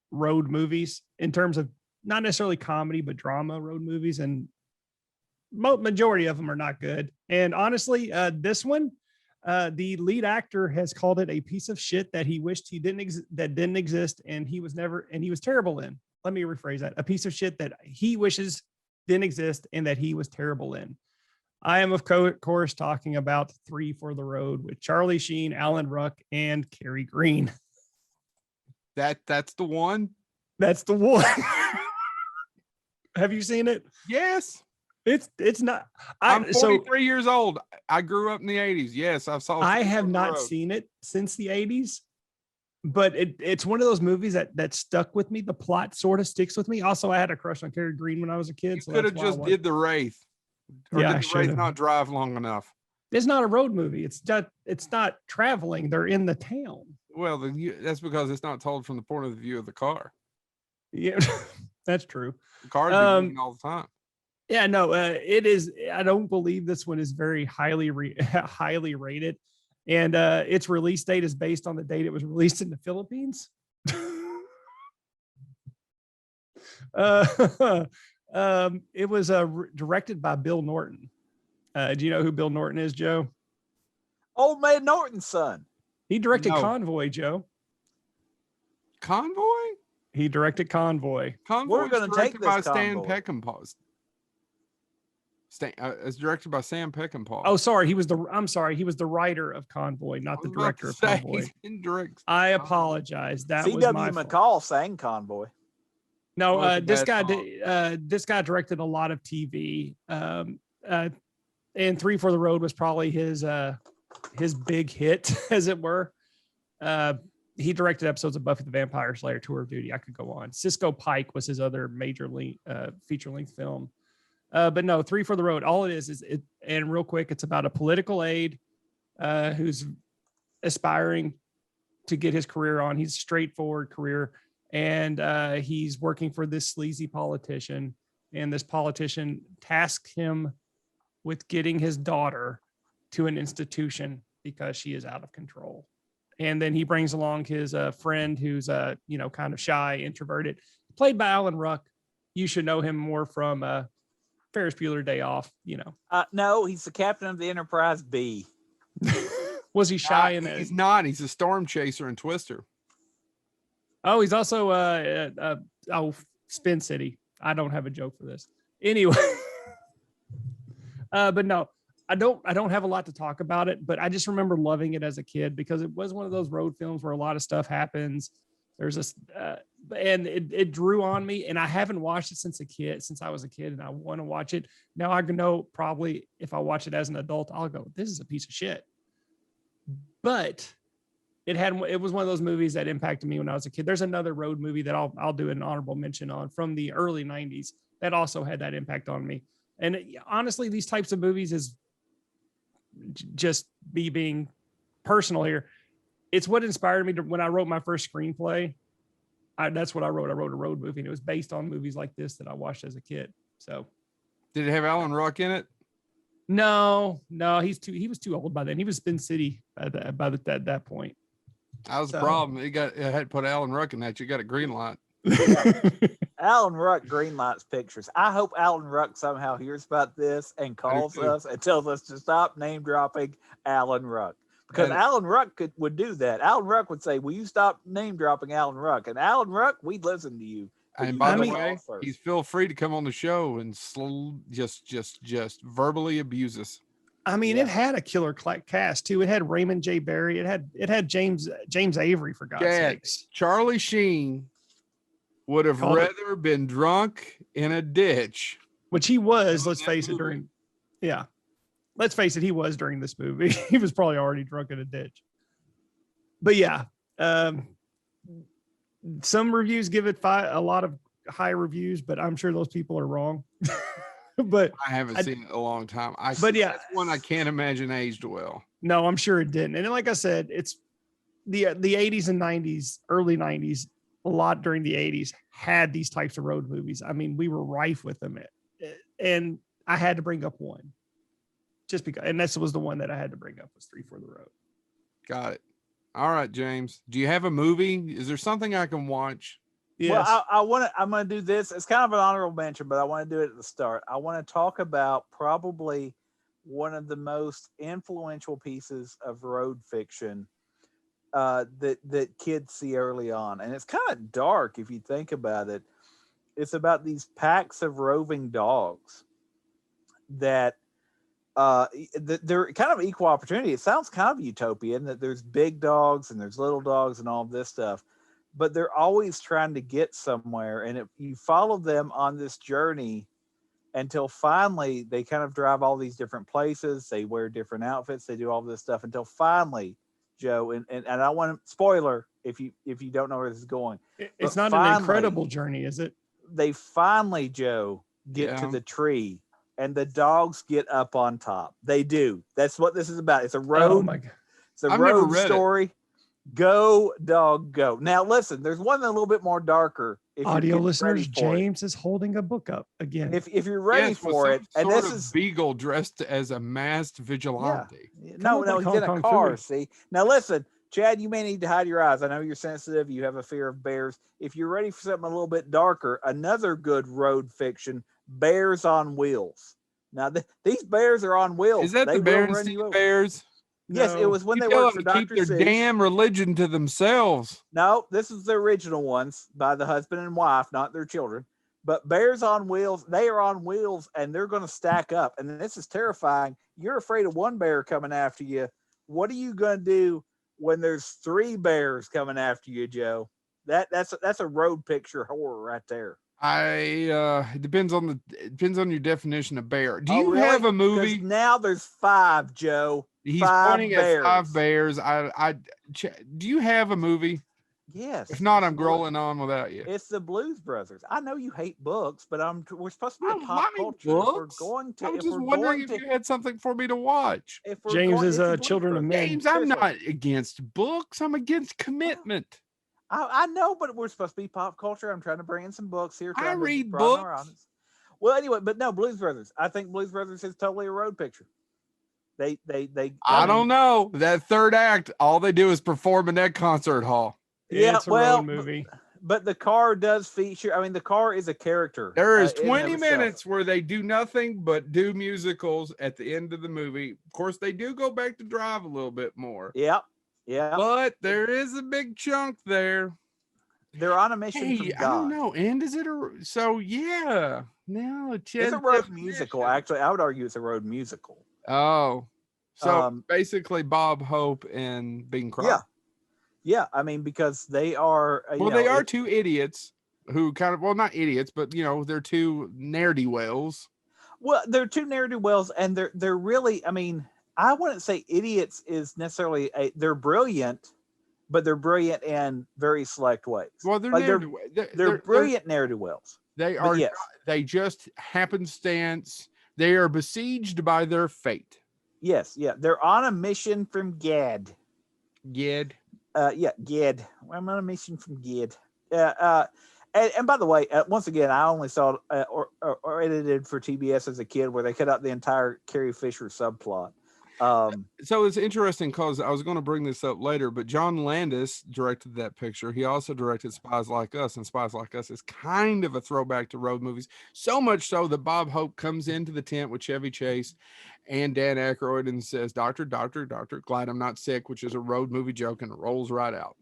road movies in terms of not necessarily comedy, but drama road movies. And majority of them are not good. And honestly, this one, the lead actor has called it a piece of shit that he wished he didn't exist. And he was terrible in. Let me rephrase that. A piece of shit that he wishes didn't exist and that he was terrible in. I am, of course, talking about 3 for the Road with Charlie Sheen, Alan Ruck, and Cary Green. That's the one. That's the one. Have you seen it? Yes. It's not. I'm 43 years old. I grew up in the 80s. Yes, I have not seen it since the 80s, but it's one of those movies that stuck with me. The plot sort of sticks with me. Also, I had a crush on Cary Green when I was a kid. You could have just did The Wraith. Or yeah, did The Wraith not drive long enough? It's not a road movie. It's not traveling. They're in the town. Well, that's because it's not told from the point of view of the car. Yeah, that's true. The car's moving all the time. Yeah, no, it is. I don't believe this one is very highly rated, and its release date is based on the date it was released in the Philippines. It was directed by Bill Norton. Do you know who Bill Norton is, Joe? Old Man Norton's son. He directed No. Convoy, Joe. Convoy? He directed Convoy. Convoy We're is gonna take directed by this Stan Convoy. Peckinpah. It's directed by Sam Peckinpah. Oh, sorry. He was the writer of Convoy, not the director of Convoy. I apologize. That was C.W. my fault. McCall sang Convoy. No, Well, it's a this bad guy this guy directed a lot of TV. And 3 for the Road was probably his big hit, as it were. He directed episodes of Buffy the Vampire Slayer, Tour of Duty. I could go on. Cisco Pike was his other major feature-length film. But no, 3 for the Road. All it is and real quick, it's about a political aide who's aspiring to get his career on. He's a straightforward career, and he's working for this sleazy politician. And this politician tasks him with getting his daughter to an institution because she is out of control. And then he brings along his friend who's kind of shy, introverted, played by Alan Ruck. You should know him more from Ferris Bueller Day Off. No, he's the captain of the Enterprise B. Was he shy in that? He's not. He's a storm chaser in Twister. Oh, he's also Spin City. I don't have a joke for this. Anyway, but no, I don't have a lot to talk about it, but I just remember loving it as a kid because it was one of those road films where a lot of stuff happens. There's this, and it drew on me, and I haven't watched it since I was a kid, and I want to watch it. Now I know probably if I watch it as an adult, I'll go, this is a piece of shit. But it was one of those movies that impacted me when I was a kid. There's another road movie that I'll do an honorable mention on from the early 90s that also had that impact on me. And honestly, these types of movies is just me being personal here. It's what inspired me to, when I wrote my first screenplay. That's what I wrote. I wrote a road movie, and it was based on movies like this that I watched as a kid. So, did it have Alan Ruck in it? No, he was too old by then. He was Spin City at that point. That was the problem. It had to put Alan Ruck in that. You got a green light. Alan Ruck greenlights pictures. I hope Alan Ruck somehow hears about this and calls us and tells us to stop name dropping Alan Ruck. Because Alan Ruck would do that. Alan Ruck would say, will you stop name dropping Alan Ruck? And Alan Ruck, we'd listen to you. And by the way, he's feel free to come on the show and just verbally abuse us. I mean, it had a killer cast too. It had Raymond J. Barry. It had James Avery, for God's sakes. Charlie Sheen would have rather been drunk in a ditch. Which he was, let's face it, let's face it, he was during this movie. He was probably already drunk in a ditch. But yeah, some reviews give it a lot of high reviews, but I'm sure those people are wrong. But I haven't seen it in a long time. That's one I can't imagine aged well. No, I'm sure it didn't. And like I said, it's the 80s and 90s, early 90s, a lot during the 80s had these types of road movies. I mean, we were rife with them. And I had to bring up one. Just because, and this was the one that I had to bring up, was 3 for the Road. Got it. All right, James. Do you have a movie? Is there something I can watch? Yes. Well, I'm going to do this. It's kind of an honorable mention, but I want to do it at the start. I want to talk about probably one of the most influential pieces of road fiction that kids see early on. And it's kind of dark if you think about it. It's about these packs of roving dogs that they're kind of equal opportunity. It sounds kind of utopian that there's big dogs and there's little dogs and all this stuff, but they're always trying to get somewhere. And if you follow them on this journey until finally they kind of drive all these different places, they wear different outfits, they do all this stuff until finally, Joe, and I want to spoiler if you don't know where this is going. It's not an incredible journey, is it? They finally, Joe, get to the tree. And the dogs get up on top. They do. That's what this is about. It's a road. Oh my God. It's a road story. Go, dog, go. Now, listen, there's one a little bit more darker. Audio listeners, James is holding a book up again. If you're ready for it. And this is Beagle dressed as a masked vigilante. Yeah. No, he's in a car. See? Now, listen, Chad, you may need to hide your eyes. I know you're sensitive. You have a fear of bears. If you're ready for something a little bit darker, another good road fiction, Bears on Wheels. Now, these bears are on wheels. Is that the Berenstain Bears? Yes, it was when they worked for Dr. Keep their damn religion to themselves. No, this is the original ones by the husband and wife, not their children. But Bears on Wheels, they are on wheels and they're going to stack up. And this is terrifying. You're afraid of one bear coming after you. What are you going to do when there's 3 bears coming after you, Joe? That's a road picture horror right there. It depends on your definition of bear. Do you have a movie? Now there's 5, Joe. He's pointing at 5 bears. Do you have a movie? Yes. If not, I'm rolling on without you. It's the Blues Brothers. I know you hate books, but we're supposed to be a pop culture. Books. I'm just wondering if you had something for me to watch. James is Children of Men. James, I'm not against books. I'm against commitment. I know, but we're supposed to be pop culture. I'm trying to bring in some books here. I read books. Well, anyway, but no, Blues Brothers. I think Blues Brothers is totally a road picture. They. I don't know. That third act, all they do is perform in that concert hall. Yeah, it's a road movie. But the car does feature. I mean, the car is a character. There is 20 minutes where they do nothing but do musicals at the end of the movie. Of course, they do go back to drive a little bit more. Yep. Yeah, but there is a big chunk there. They're on a mission from God. I don't know. And is it yeah. No, it's a road musical. Actually, I would argue it's a road musical. Oh, so basically Bob Hope and Bing Crosby. Yeah, I mean, because they are, Well, they are two idiots who kind of, well, not idiots, but they're two ne'er-do-wells. well, they're two narrative wells, and they're really, I mean, I wouldn't say idiots is necessarily they're brilliant, but they're brilliant in very select ways. Well, they're Like they're they're brilliant narrative wells. they But are yes, they just happenstance. They are besieged by their fate. yes, yeah, they're on a mission from Gad. Gid. Yeah, Gid. I'm on a mission from Gid. And by the way, once again, I only saw or edited for TBS as a kid, where they cut out the entire Carrie Fisher subplot. So it's interesting because I was going to bring this up later, but John Landis directed that picture. He also directed Spies Like Us, and Spies Like Us is kind of a throwback to road movies. So much so that Bob Hope comes into the tent with Chevy Chase and Dan Aykroyd and says, "Doctor, doctor, doctor, glad I'm not sick," which is a road movie joke, and it rolls right out.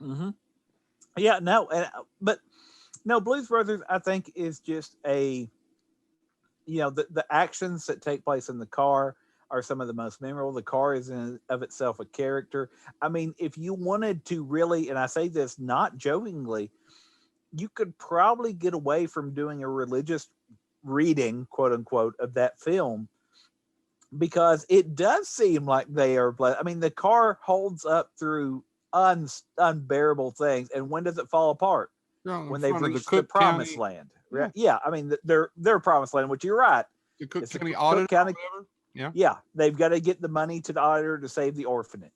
Mm-hmm. Yeah, no, but no, Blues Brothers, I think, is just the actions that take place in the car are some of the most memorable. The car is in of itself a character. I mean, if you wanted to really, and I say this not jokingly, you could probably get away from doing a religious reading, quote unquote, of that film, because it does seem like they are blessed. I mean, the car holds up through unbearable things, and when does it fall apart? When they've reached the promised land. Yeah, I mean, their promised land, which you're right. The Cook It's County Cook auditor. County, Yeah. yeah, they've got to get the money to the auditor to save the orphanage.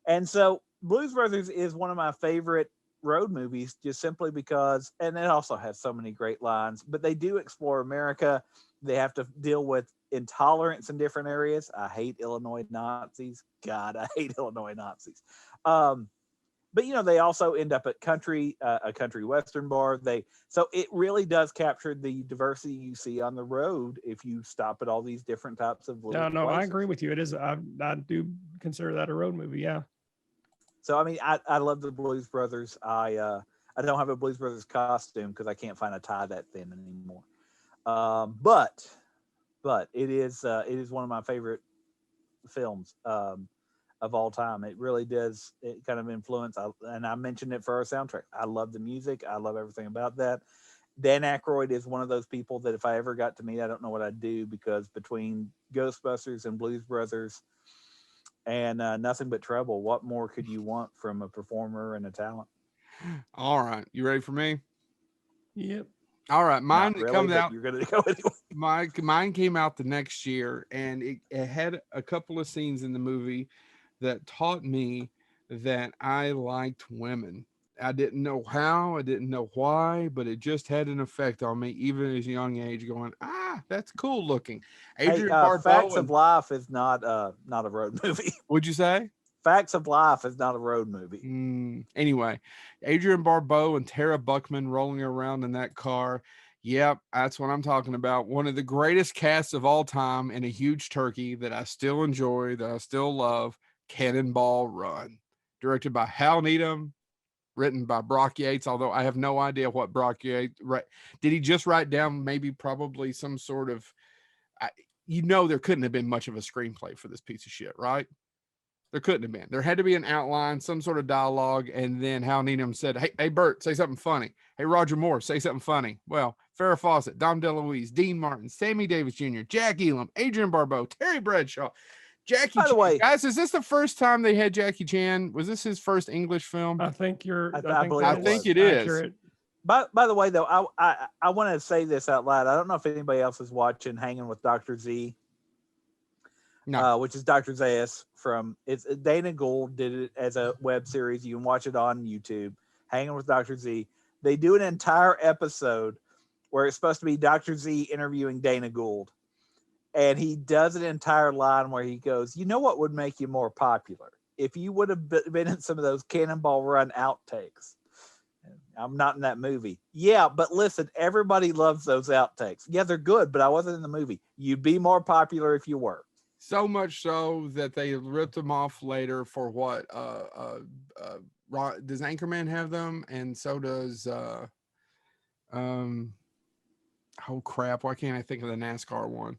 And so Blues Brothers is one of my favorite road movies, just simply because, and it also has so many great lines, but they do explore America. They have to deal with intolerance in different areas. I hate Illinois Nazis. God, I hate Illinois Nazis. But they also end up at a country western bar. So it really does capture the diversity you see on the road if you stop at all these different types of No, places. I agree with you. It is. I do consider that a road movie. Yeah. So I mean, I love the Blues Brothers. I don't have a Blues Brothers costume because I can't find a tie that thin anymore. But it is one of my favorite films of all time. It really does. It kind of influence. And I mentioned it for our soundtrack. I love the music. I love everything about that. Dan Aykroyd is one of those people that if I ever got to meet, I don't know what I'd do, because between Ghostbusters and Blues Brothers and Nothing But Trouble, what more could you want from a performer and a talent? All right, you ready for me? Yep. All right, mine really, comes out. You're gonna go anyway. Mine came out the next year, and it had a couple of scenes in the movie that taught me that I liked women. I didn't know how, I didn't know why, but it just had an effect on me, even at a young age. Going, that's cool looking. Adrian Barbeau. Facts of Life is not a road movie. What'd you say? Facts of Life is not a road movie. Anyway, Adrian Barbeau and Tara Buckman rolling around in that car. Yep, that's what I'm talking about. One of the greatest casts of all time, and a huge turkey that I still enjoy, that I still love, Cannonball Run. Directed by Hal Needham, written by Brock Yates, although I have no idea what Brock Yates, did he just write down probably some sort of, there couldn't have been much of a screenplay for this piece of shit, right? There couldn't have been. There had to be an outline, some sort of dialogue, and then Hal Needham said, hey, Bert, say something funny. Hey, Roger Moore, say something funny. Well, Farrah Fawcett, Dom DeLuise, Dean Martin, Sammy Davis Jr., Jack Elam, Adrian Barbeau, Terry Bradshaw, Jackie Chan. By the way, guys, is this the first time they had Jackie Chan? Was this his first English film? I think I think it is. Accurate. By the way, though, I want to say this out loud. I don't know if anybody else is watching Hanging with Dr. Z. No. Which is Dr. Zayas it's Dana Gould did it as a web series. You can watch it on YouTube. Hanging with Dr. Z. They do an entire episode where it's supposed to be Dr. Z interviewing Dana Gould. And he does an entire line where he goes, you know what would make you more popular? If you would have been in some of those Cannonball Run outtakes. I'm not in that movie. Yeah, but listen, everybody loves those outtakes. Yeah, they're good, but I wasn't in the movie. You'd be more popular if you were. So much so that they ripped them off later for what? Does Anchorman have them? And so does oh crap, why can't I think of the NASCAR one?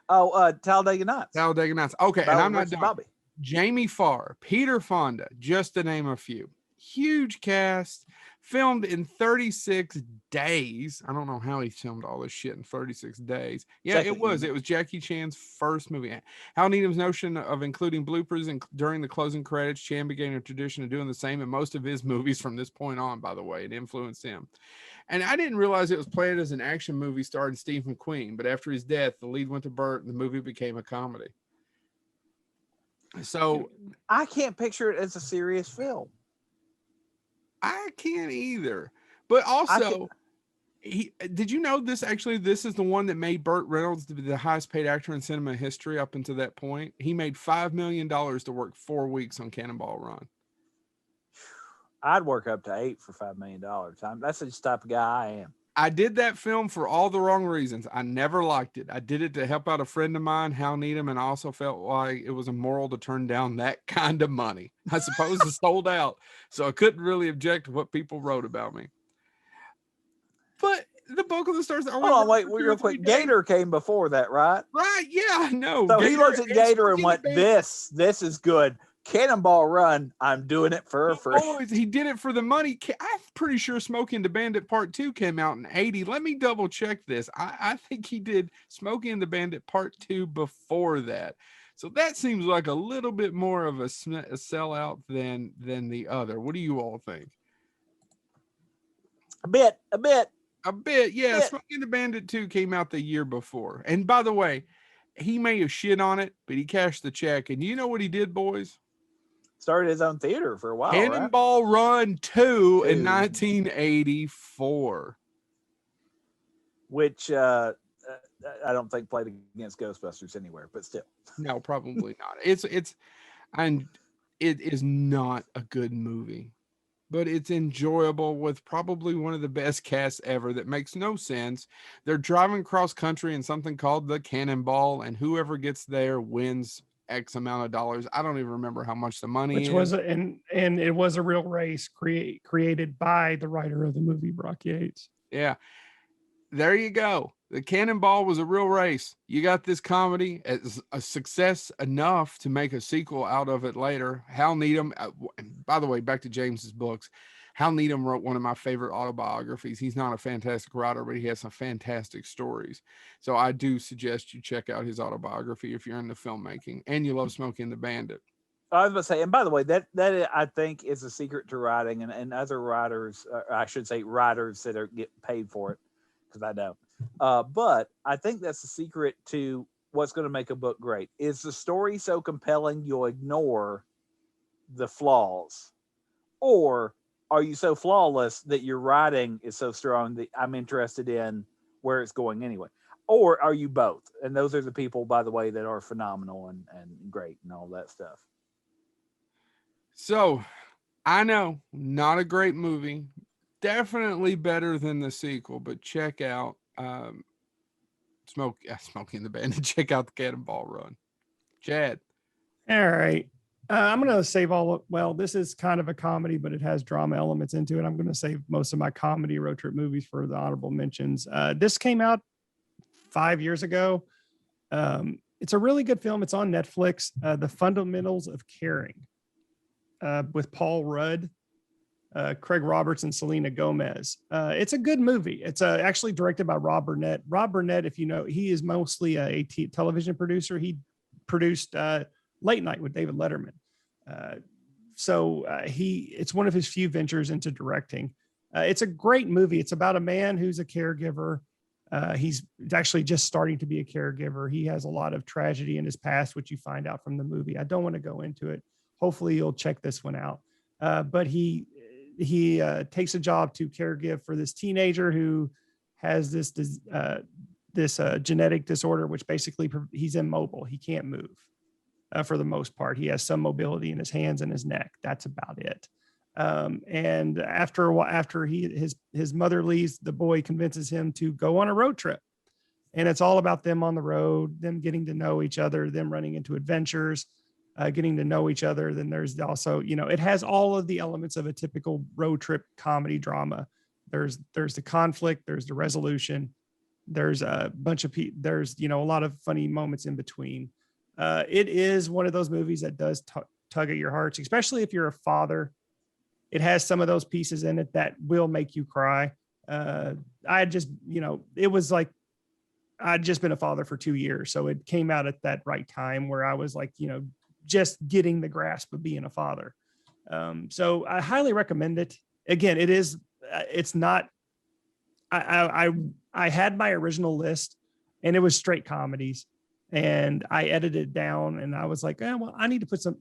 Talladega Nights. Talladega Nights. Okay, and I'm not done. Bobby. Jamie Farr, Peter Fonda, just to name a few. Huge cast, filmed in 36 days. I don't know how he filmed all this shit in 36 days. Yeah, Second it was. unit. It was Jackie Chan's first movie. Hal Needham's notion of including bloopers during the closing credits, Chan began a tradition of doing the same in most of his movies from this point on, by the way. It influenced him. And I didn't realize it was planned as an action movie starring Steve McQueen, but after his death, the lead went to Burt and the movie became a comedy. So I can't picture it as a serious film. I can't either. But also, did you know this is the one that made Burt Reynolds the highest paid actor in cinema history up until that point? He made $5 million to work 4 weeks on Cannonball Run. I'd work up to 8 for $5 million. That's the type of guy I am. I did that film for all the wrong reasons. I never liked it. I did it to help out a friend of mine, Hal Needham, and I also felt like it was immoral to turn down that kind of money. I suppose it sold out, so I couldn't really object to what people wrote about me. But the bulk of the stars... Hold on, wait, real quick. Gator came before that, right? Right, yeah, I know. So he looked at Gator and went, this is good. Cannonball Run, I'm doing it for free. He did it for the money. I'm pretty sure Smokey and the Bandit Part 2 came out in 80. Let me double check this. I think he did Smokey and the Bandit Part 2 before that. So that seems like a little bit more of a sellout than the other. What do you all think? A bit. Yeah. Smokey and the Bandit 2 came out the year before. And by the way, he may have shit on it, but he cashed the check. And you know what he did, boys? Started his own theater for a while. Cannonball Run 2 in 1984. Which I don't think played against Ghostbusters anywhere, but still. No, probably not. It is not a good movie, but it's enjoyable with probably one of the best casts ever that makes no sense. They're driving cross country in something called the Cannonball, and whoever gets there wins X amount of dollars. I don't even remember how much the money is. And it was a real race created by the writer of the movie, Brock Yates. Yeah. There you go. The Cannonball was a real race. You got this comedy as a success enough to make a sequel out of it later. Hal Needham, by the way, back to James's books, Hal Needham wrote one of my favorite autobiographies. He's not a fantastic writer, but he has some fantastic stories. So I do suggest you check out his autobiography if you're into filmmaking and you love Smokey and the Bandit. I was going to say, and by the way, that I think is a secret to writing, and other writers, I should say writers that get paid for it, because I don't. But I think that's the secret to what's going to make a book great. Is the story so compelling you'll ignore the flaws? Or are you so flawless that your writing is so strong that I'm interested in where it's going anyway? Or are you both? And those are the people, by the way, that are phenomenal and great and all that stuff. So I know, not a great movie. Definitely better than the sequel, but check out Smokey and the Bandit. Check out the Cannonball Run. Chad. All right. I'm going to save this is kind of a comedy, but it has drama elements into it. I'm going to save most of my comedy road trip movies for the honorable mentions. This came out 5 years ago. It's a really good film. It's on Netflix. The Fundamentals of Caring with Paul Rudd, Craig Roberts, and Selena Gomez. It's a good movie. It's actually directed by Rob Burnett. Rob Burnett, if you know, he is mostly a television producer. He produced Late Night with David Letterman. It's one of his few ventures into directing. It's a great movie. It's about a man who's a caregiver. He's actually just starting to be a caregiver. He has a lot of tragedy in his past, which you find out from the movie. I don't want to go into it. Hopefully you'll check this one out. But he takes a job to caregive for this teenager who has this genetic disorder, which basically he's immobile. He can't move. For the most part, he has some mobility in his hands and his neck. That's about it. And after a while, after his mother leaves, the boy convinces him to go on a road trip, and it's all about them on the road, them getting to know each other, them running into adventures, getting to know each other. Then there's also, it has all of the elements of a typical road trip comedy drama. There's the conflict, there's the resolution, there's a bunch of there's a lot of funny moments in between. It is one of those movies that does tug at your hearts, especially if you're a father. It has some of those pieces in it that will make you cry. I just, it was like, I'd just been a father for 2 years. So it came out at that right time where I was like, just getting the grasp of being a father. So I highly recommend it. Again, it's not, I had my original list and it was straight comedies, and I edited it down and I was like, well, I need to put some,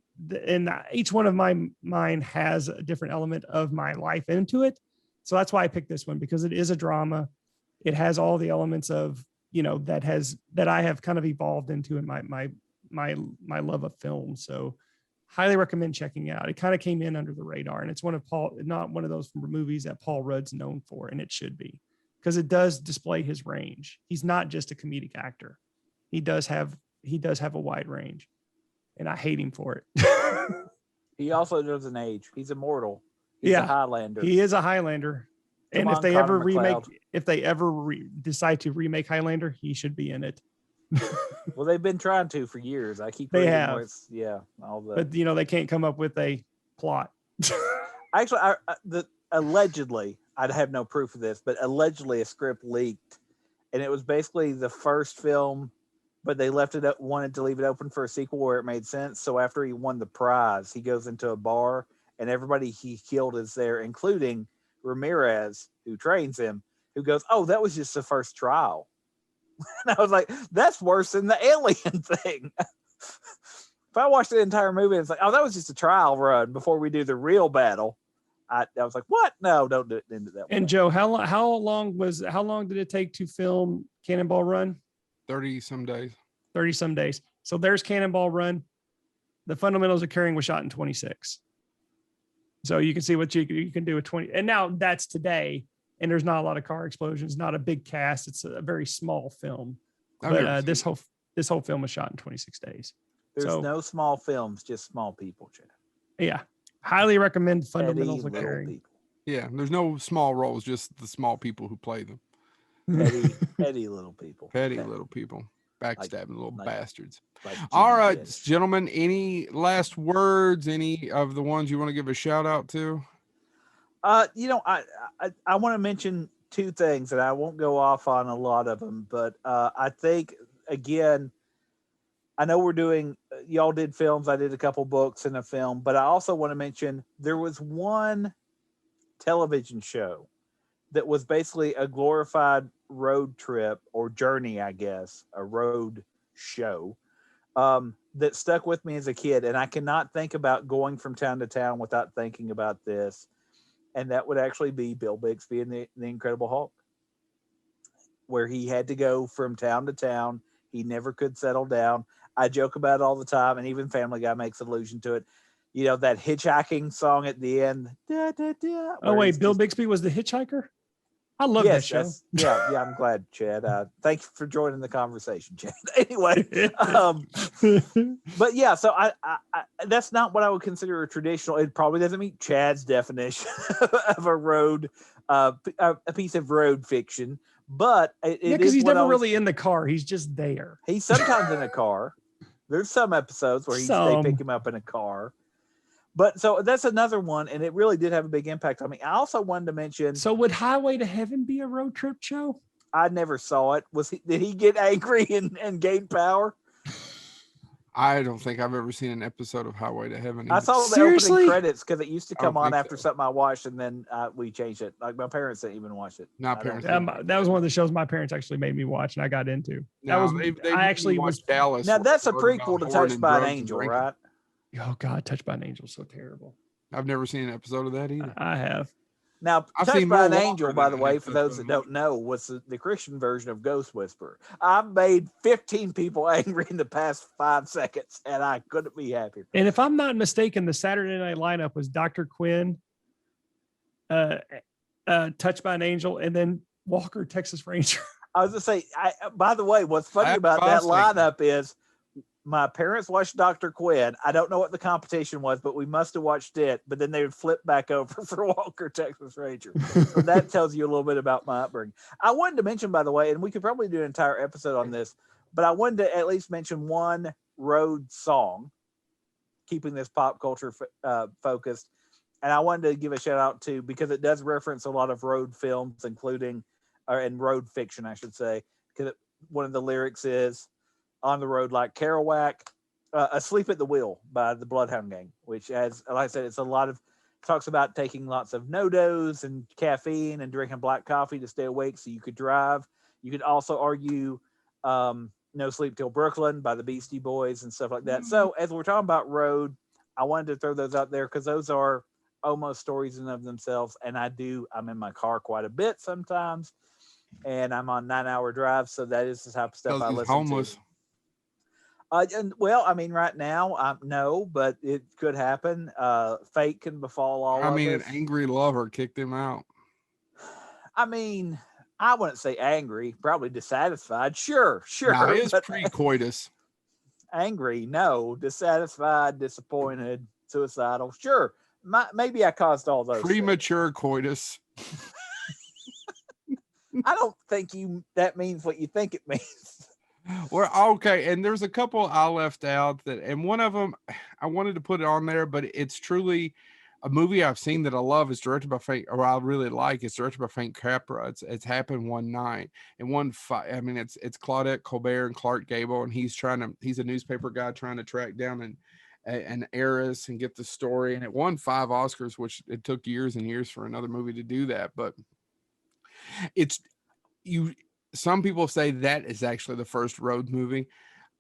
and each one of mine has a different element of my life into it. So that's why I picked this one, because it is a drama. It has all the elements of, that I have kind of evolved into in my love of film. So highly recommend checking it out. It kind of came in under the radar, and it's not one of those movies that Paul Rudd's known for, and it should be, because it does display his range. He's not just a comedic actor. He does have a wide range, and I hate him for it. He also doesn't age. He's immortal. He's a Highlander. He is a Highlander. And if they ever decide to remake Highlander, he should be in it. Well, they've been trying to for years. I keep reading but they can't come up with a plot. Actually, allegedly, I'd have no proof of this, but allegedly a script leaked, and it was basically the first film, but they wanted to leave it open for a sequel where it made sense. So after he won the prize, he goes into a bar, and everybody he killed is there, including Ramirez, who trains him, who goes, "Oh, that was just the first trial." And I was like, that's worse than the alien thing. If I watched the entire movie and it's like, oh, that was just a trial run before we do the real battle, I was like, what? No, don't do it into that. And way. Joe, how long did it take to film Cannonball Run? 30 some days. 30 some days. So there's Cannonball Run. The Fundamentals of Caring was shot in 26. So you can see what you can do with 20. And now that's today. And there's not a lot of car explosions, not a big cast. It's a very small film. But this whole film was shot in 26 days. There's no small films, just small people, Chad. Yeah. Highly recommend Fundamentals of Caring. People. Yeah, there's no small roles, just the small people who play them. Petty little people. Petty little people. Backstabbing little bastards. Like all right, gentlemen, any last words? Any of the ones you want to give a shout out to? I want to mention two things, and I won't go off on a lot of them, but I think, again, I know we're doing, y'all did films, I did a couple books and a film, but I also want to mention there was one television show that was basically a glorified road trip or journey, I guess, a road show that stuck with me as a kid. And I cannot think about going from town to town without thinking about this. And that would actually be Bill Bixby and the Incredible Hulk, where he had to go from town to town. He never could settle down. I joke about it all the time, and even Family Guy makes allusion to it. You know, that hitchhiking song at the end. Da, da, da, oh, wait, Bill Bixby was the hitchhiker? I love that show. Yeah, I'm glad, Chad. Thank you for joining the conversation, Chad. Anyway, but yeah, so I that's not what I would consider a traditional. It probably doesn't meet Chad's definition of a road, a piece of road fiction. But because he's never really in the car. He's just there. He's sometimes in a car. There's some episodes where they pick him up in a car. But so that's another one, and it really did have a big impact on me. I also wanted to mention. So would Highway to Heaven be a road trip show? I never saw it. Did he get angry and gain power? I don't think I've ever seen an episode of Highway to Heaven. I saw the opening credits because it used to come on after something I watched, and then we changed it. Like my parents didn't even watch it. Not parents. That was one of the shows my parents actually made me watch, and I got into. I actually watched Dallas. Now that's a prequel to Touched by an Angel, right? Oh God, Touched by an Angel is so terrible. I've never seen an episode of that either. I have. Now, Touched by an Angel, by the way, for those that don't know, was the Christian version of Ghost Whisperer. I've made 15 people angry in the past 5 seconds, and I couldn't be happier. And if I'm not mistaken, the Saturday night lineup was Dr. Quinn, Touched by an Angel, and then Walker, Texas Ranger. I was going to say, by the way, what's funny about that lineup is my parents watched Dr. Quinn. I don't know what the competition was, but we must have watched it. But then they would flip back over for Walker, Texas Ranger. So that tells you a little bit about my upbringing. I wanted to mention, by the way, and we could probably do an entire episode on this, but I wanted to at least mention one road song, keeping this pop culture focused. And I wanted to give a shout out to, because it does reference a lot of road films, including, and road fiction, I should say, because one of the lyrics is "On the road like Kerouac, Asleep at the Wheel" by the Bloodhound Gang, which, as like I said, it's a lot of, talks about taking lots of no-dos and caffeine and drinking black coffee to stay awake so you could drive. You could also argue "No Sleep Till Brooklyn" by the Beastie Boys and stuff like that. So as we're talking about road, I wanted to throw those out there because those are almost stories in of themselves. And I'm in my car quite a bit sometimes, and I'm on 9-hour drives. So that is the type of stuff I listen homeless. to. And well, I mean, right now, no, but it could happen. Fate can befall all of us. An angry lover kicked him out. I mean, I wouldn't say angry, probably dissatisfied. Sure. No, it's pre-coitus. Angry, no. Dissatisfied, disappointed, suicidal. Sure. Maybe I caused all those. Premature coitus. I don't think that means what you think it means. Well, okay, and there's a couple I left out and one of them I wanted to put it on there, but it's truly a movie I've seen that I love. It's directed by I really like. It's directed by Frank Capra. It's Happened One Night. And it's Claudette Colbert and Clark Gable, and he's a newspaper guy trying to track down an heiress and get the story. And it won 5 Oscars, which it took years and years for another movie to do that. But some people say that is actually the first road movie.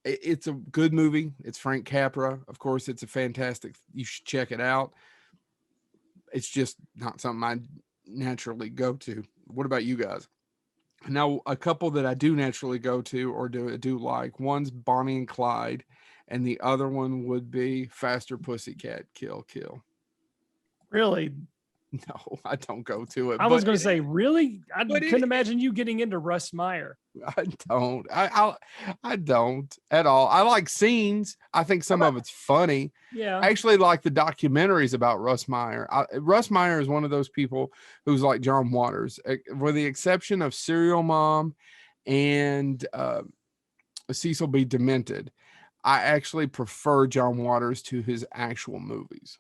It's a good movie. It's Frank Capra. Of course, it's a fantastic. You should check it out. It's just not something I naturally go to. What about you guys? Now, a couple that I do naturally go to or do like, one's Bonnie and Clyde, and the other one would be Faster Pussycat Kill Kill. Really? No, I don't go to it. I was going to say, really? I couldn't imagine you getting into Russ Meyer. I don't. I don't at all. I like scenes. I think some of it's funny. Yeah. I actually like the documentaries about Russ Meyer. Russ Meyer is one of those people who's like John Waters, with the exception of Serial Mom and Cecil B. Demented. I actually prefer John Waters to his actual movies.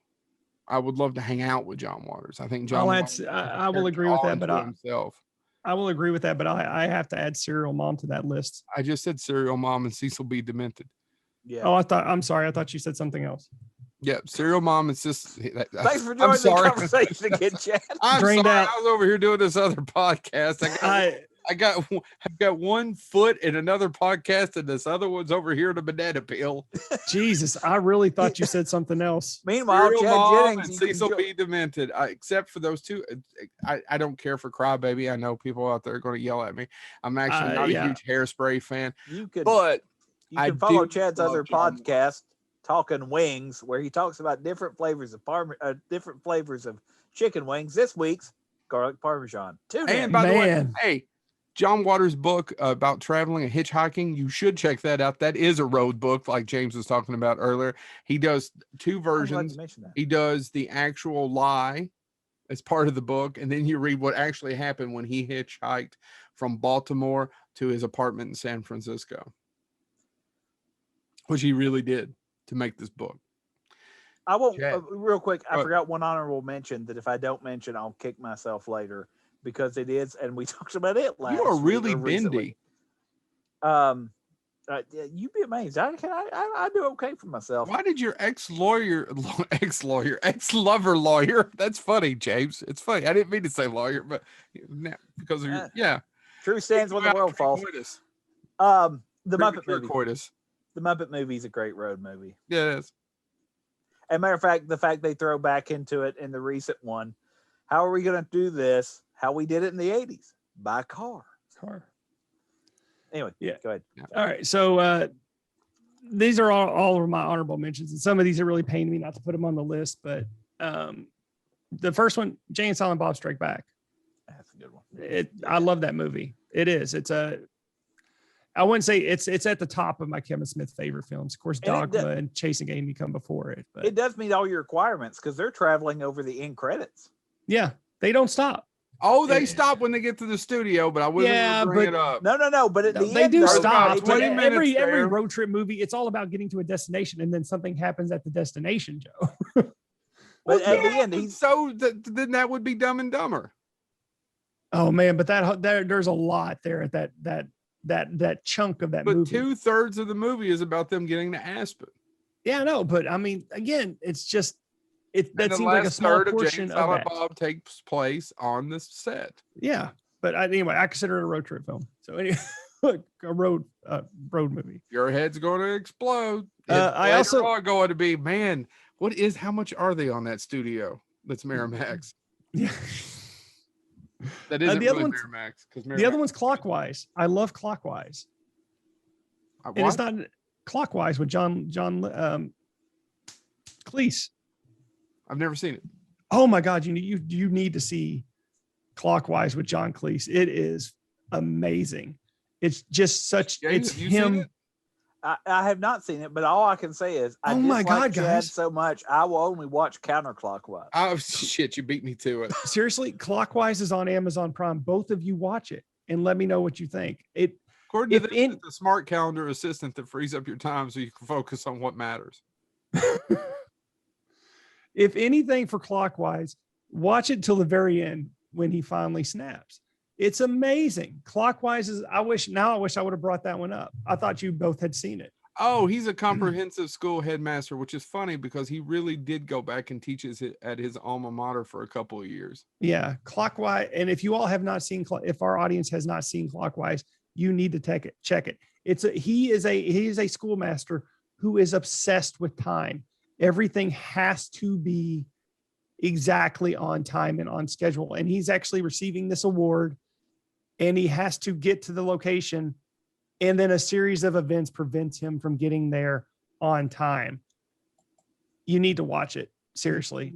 I would love to hang out with John Waters. I think John Waters, I will agree with that, but himself. I will agree with that, but I have to add Serial Mom to that list. I just said Serial Mom and Cecil B. Demented. Yeah. Oh, I'm sorry. I thought you said something else. Yeah, Serial Mom. It's just. Thanks for joining the conversation again, Chad. I'm sorry. I was over here doing this other podcast. I've got one foot in another podcast, and this other one's over here in a banana peel. Jesus, I really thought you said something else. Meanwhile, Serial Chad Mom Jennings, and Cecil B. Demented. Except for those two, I don't care for Crybaby. I know people out there are going to yell at me. I'm actually not a huge Hairspray fan. You can do follow Chad's other John podcast, Talking Wings, where he talks about different flavors of chicken wings. This week's garlic parmesan. And by the way, hey, John Waters' book about traveling and hitchhiking, you should check that out. That is a road book, like James was talking about earlier. He does 2 versions. He does the actual lie as part of the book, and then you read what actually happened when he hitchhiked from Baltimore to his apartment in San Francisco, which he really did to make this book. I won't, real quick, I forgot one honorable mention that if I don't mention, I'll kick myself later. Because it is, and we talked about it last. You are really bendy. You'd be amazed. I do okay for myself. Why did your ex-lover lawyer? That's funny, James. It's funny. I didn't mean to say lawyer, but because of your True stands when the world falls. The Muppet movie. Coitus. The Muppet movie is a great road movie. Yeah, it is. As a matter of fact, the fact they throw back into it in the recent one. How are we going to do this? How we did it in the 80s? By car. Anyway, go ahead. All right. So these are all of my honorable mentions. And some of these are really paining me not to put them on the list. But the first one, Jay and Silent Bob Strike Back. That's a good one. I love that movie. It is. I wouldn't say it's at the top of my Kevin Smith favorite films. Of course, Dogma and Chasing Amy come before it. But it does meet all your requirements because they're traveling over the end credits. Yeah, they don't stop. Oh, they stop when they get to the studio, but I wasn't Yeah, going to bring but- it up. No, but at the They end, do though, stop. about But 20 minutes every there. road trip movie, it's all about getting to a destination, and then something happens at the destination, Joe. But Well, at the yeah, end, he's so then that would be Dumb and Dumber. Oh man, but there's a lot there at that chunk of that But movie. 2/3 of the movie is about them getting to Aspen. Yeah, no, but I mean, again, it's just that And the seems like a last small third of portion Jane of Silent that. Bob takes place on the set. Yeah, but anyway, I consider it a road trip film. So anyway, a road movie. Your head's going to explode. I Later also- on going to be, man, how much are they on that studio? That's Miramax. Yeah. That isn't the other really one's- Miramax. Because The other one's Clockwise. I love Clockwise, and it's not Clockwise with John Cleese. I've never seen it. Oh my God, you need to see Clockwise with John Cleese. It is amazing. It's just such. James, It's have you seen him. it? I have not seen it, but all I can say is I Oh my dislike God, Chad guys. so much. I will only watch counterclockwise. Oh shit! You beat me to it. Seriously, Clockwise is on Amazon Prime. Both of you watch it and let me know what you think. According to If this, in- it's a smart calendar assistant that frees up your time so you can focus on what matters. If anything for Clockwise, watch it till the very end when he finally snaps. It's amazing. Clockwise is. I wish I would have brought that one up. I thought you both had seen it. Oh, he's a comprehensive school headmaster, which is funny because he really did go back and teaches it at his alma mater for a couple of years. Yeah, Clockwise. And if you all have not seen, if our audience has not seen Clockwise, you need to check it. He is a schoolmaster who is obsessed with time. Everything has to be exactly on time and on schedule. And he's actually receiving this award, and he has to get to the location, and then a series of events prevents him from getting there on time. You need to watch it. Seriously.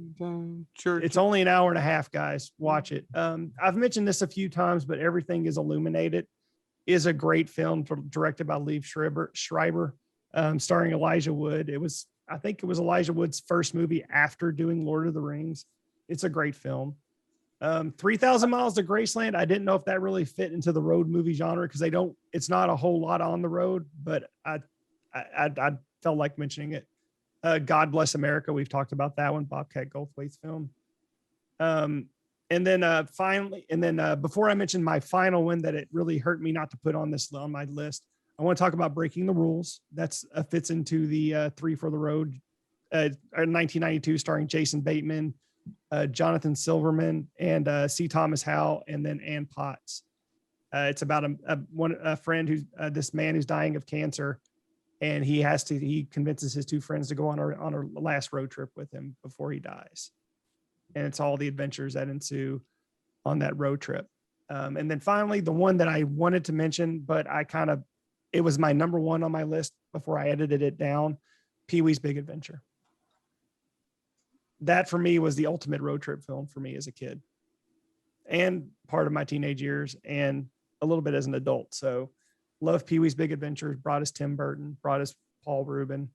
It's only an hour and a half, guys. Watch it. I've mentioned this a few times, but Everything Is Illuminated is a great film directed by Liev Schreiber, starring Elijah Wood. I think it was Elijah Wood's first movie after doing Lord of the Rings. It's a great film. 3,000 Miles to Graceland. I didn't know if that really fit into the road movie genre because it's not a whole lot on the road, but I felt like mentioning it. God Bless America. We've talked about that one, Bobcat Goldthwait's film. And then finally, before I mention my final one that it really hurt me not to put on my list, I want to talk about Breaking the Rules. That's fits into the 3 for the Road, 1992, starring Jason Bateman, Jonathan Silverman, and C. Thomas Howell, and then Ann Potts. It's about a friend who's this man who's dying of cancer, and he convinces his 2 friends to go on a last road trip with him before he dies, and it's all the adventures that ensue on that road trip. And then finally, the one that I wanted to mention, but it was my number 1 on my list before I edited it down, Pee-wee's Big Adventure. That for me was the ultimate road trip film for me as a kid and part of my teenage years and a little bit as an adult. So love Pee-wee's Big Adventure, brought us Tim Burton, brought us Paul Rubin.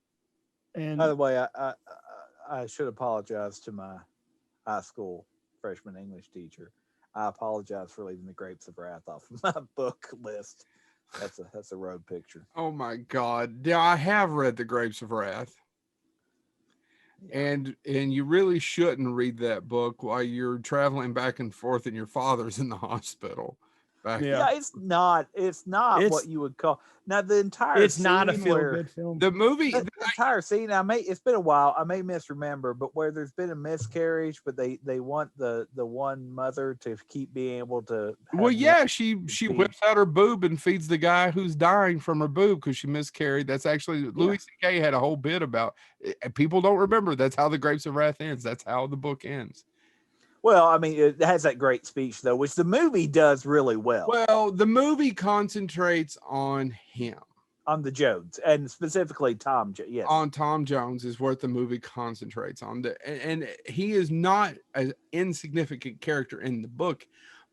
And By the way, I should apologize to my high school freshman English teacher. I apologize for leaving The Grapes of Wrath off of my book list. That's a road picture. Oh my God. Yeah, I have read The Grapes of Wrath. And you really shouldn't read that book while you're traveling back and forth and your father's in the hospital. Yeah, it's not what you would call now the entire. It's not a feel-good film. The movie, the entire scene. It's been a while. I may misremember, but where there's been a miscarriage, but they want the one mother to keep being able to. Well, yeah, she whips out her boob and feeds the guy who's dying from her boob because she miscarried. That's actually Louis C.K. had a whole bit about. People don't remember. That's how The Grapes of Wrath ends. That's how the book ends. Well, I mean, it has that great speech, though, which the movie does really well. Well, the movie concentrates on him. On the Jones, and specifically Tom. Yes. On Tom Jones is what the movie concentrates on. And he is not an insignificant character in the book,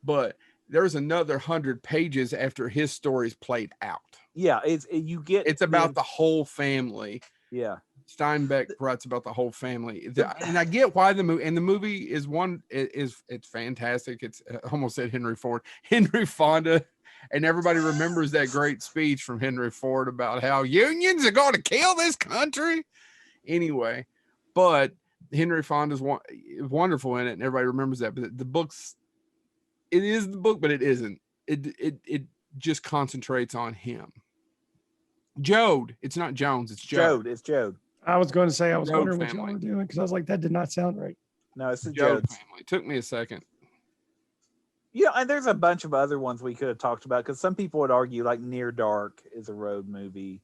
but there's another 100 pages after his story's played out. Yeah, it's about the whole family. Yeah. Steinbeck writes about the whole family, and I get why the movie is it's fantastic. It's I almost said Henry Fonda, and everybody remembers that great speech from Henry Ford about how unions are going to kill this country. Anyway, but Henry Fonda's wonderful in it, and everybody remembers that. But the book's it is the book, but it isn't. It just concentrates on him. Jode. It's not Jones. It's Jode. It's Jode. I was going to say, I was Jode wondering what family. y'all were doing because I was like, that did not sound right. No, it's the Jode Jodes. family. It took me a second. Yeah, and there's a bunch of other ones we could have talked about because some people would argue like Near Dark is a road movie.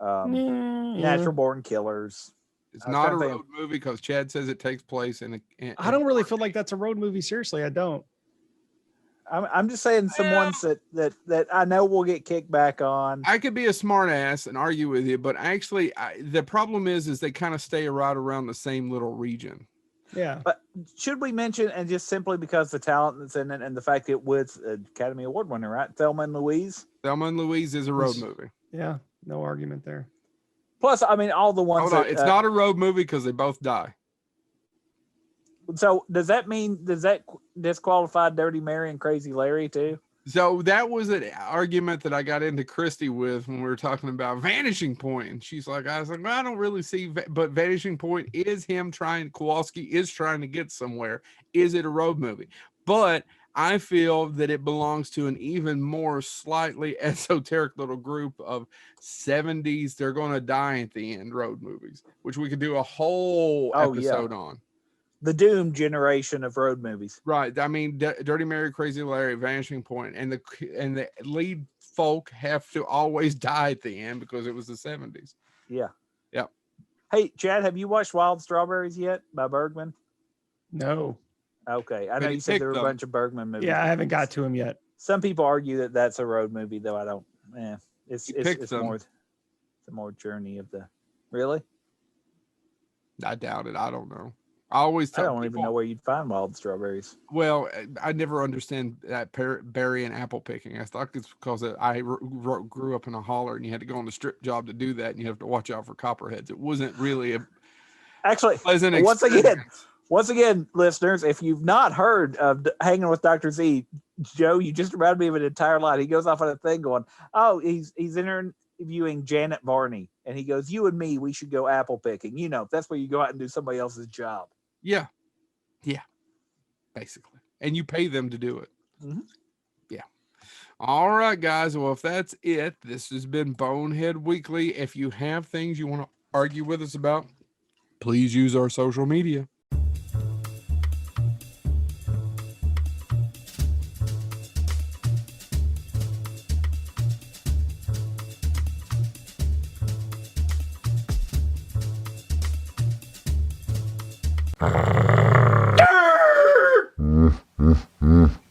Natural Born Killers. It's not a road movie because Chad says it takes place in I don't really feel like that's a road movie. Seriously, I don't. I'm just saying some ones that I know will get kicked back on. I could be a smart ass and argue with you, but actually the problem is they kind of stay right around the same little region. Yeah. But should we mention, and just simply because the talent that's in it and the fact it was Academy Award winner, right? Thelma and Louise. Thelma and Louise is a road movie. Yeah, no argument there. Plus, I mean, all the ones. Hold on, it's not a road movie because they both die. So does that disqualify Dirty Mary and Crazy Larry too? So that was an argument that I got into Christy with when we were talking about Vanishing Point. And she's like, I was like, well, I don't really see, but Vanishing Point is Kowalski is trying to get somewhere. Is it a road movie? But I feel that it belongs to an even more slightly esoteric little group of 70s. They're going to die at the end road movies, which we could do a whole episode on. The doomed generation of road movies. Right. I mean, Dirty Mary, Crazy Larry, Vanishing Point, and the lead folk have to always die at the end because it was the 70s. Yeah. Yep. Hey, Chad, have you watched Wild Strawberries yet by Bergman? No. Okay. I know you said there were a bunch of Bergman movies. Yeah, I haven't got to him yet. Some people argue that that's a road movie, though I don't. It's more journey of the. Really? I doubt it. I don't know. I always tell I don't even know where you'd find Wild Strawberries. Well, I never understand that berry and apple picking. I thought it's because I grew up in a holler and you had to go on the strip job to do that, and you have to watch out for copperheads. It wasn't really a pleasant experience. Once again, listeners, if you've not heard of Hanging with Dr. Z, Joe, you just reminded me of an entire line. He goes off on a thing going, oh, he's interviewing Janet Varney, and he goes, you and me, we should go apple picking. You know, that's where you go out and do somebody else's job. Yeah. Basically. And you pay them to do it. Mm-hmm. Yeah. All right, guys. Well, if that's it, this has been Bonehead Weekly. If you have things you want to argue with us about, please use our social media.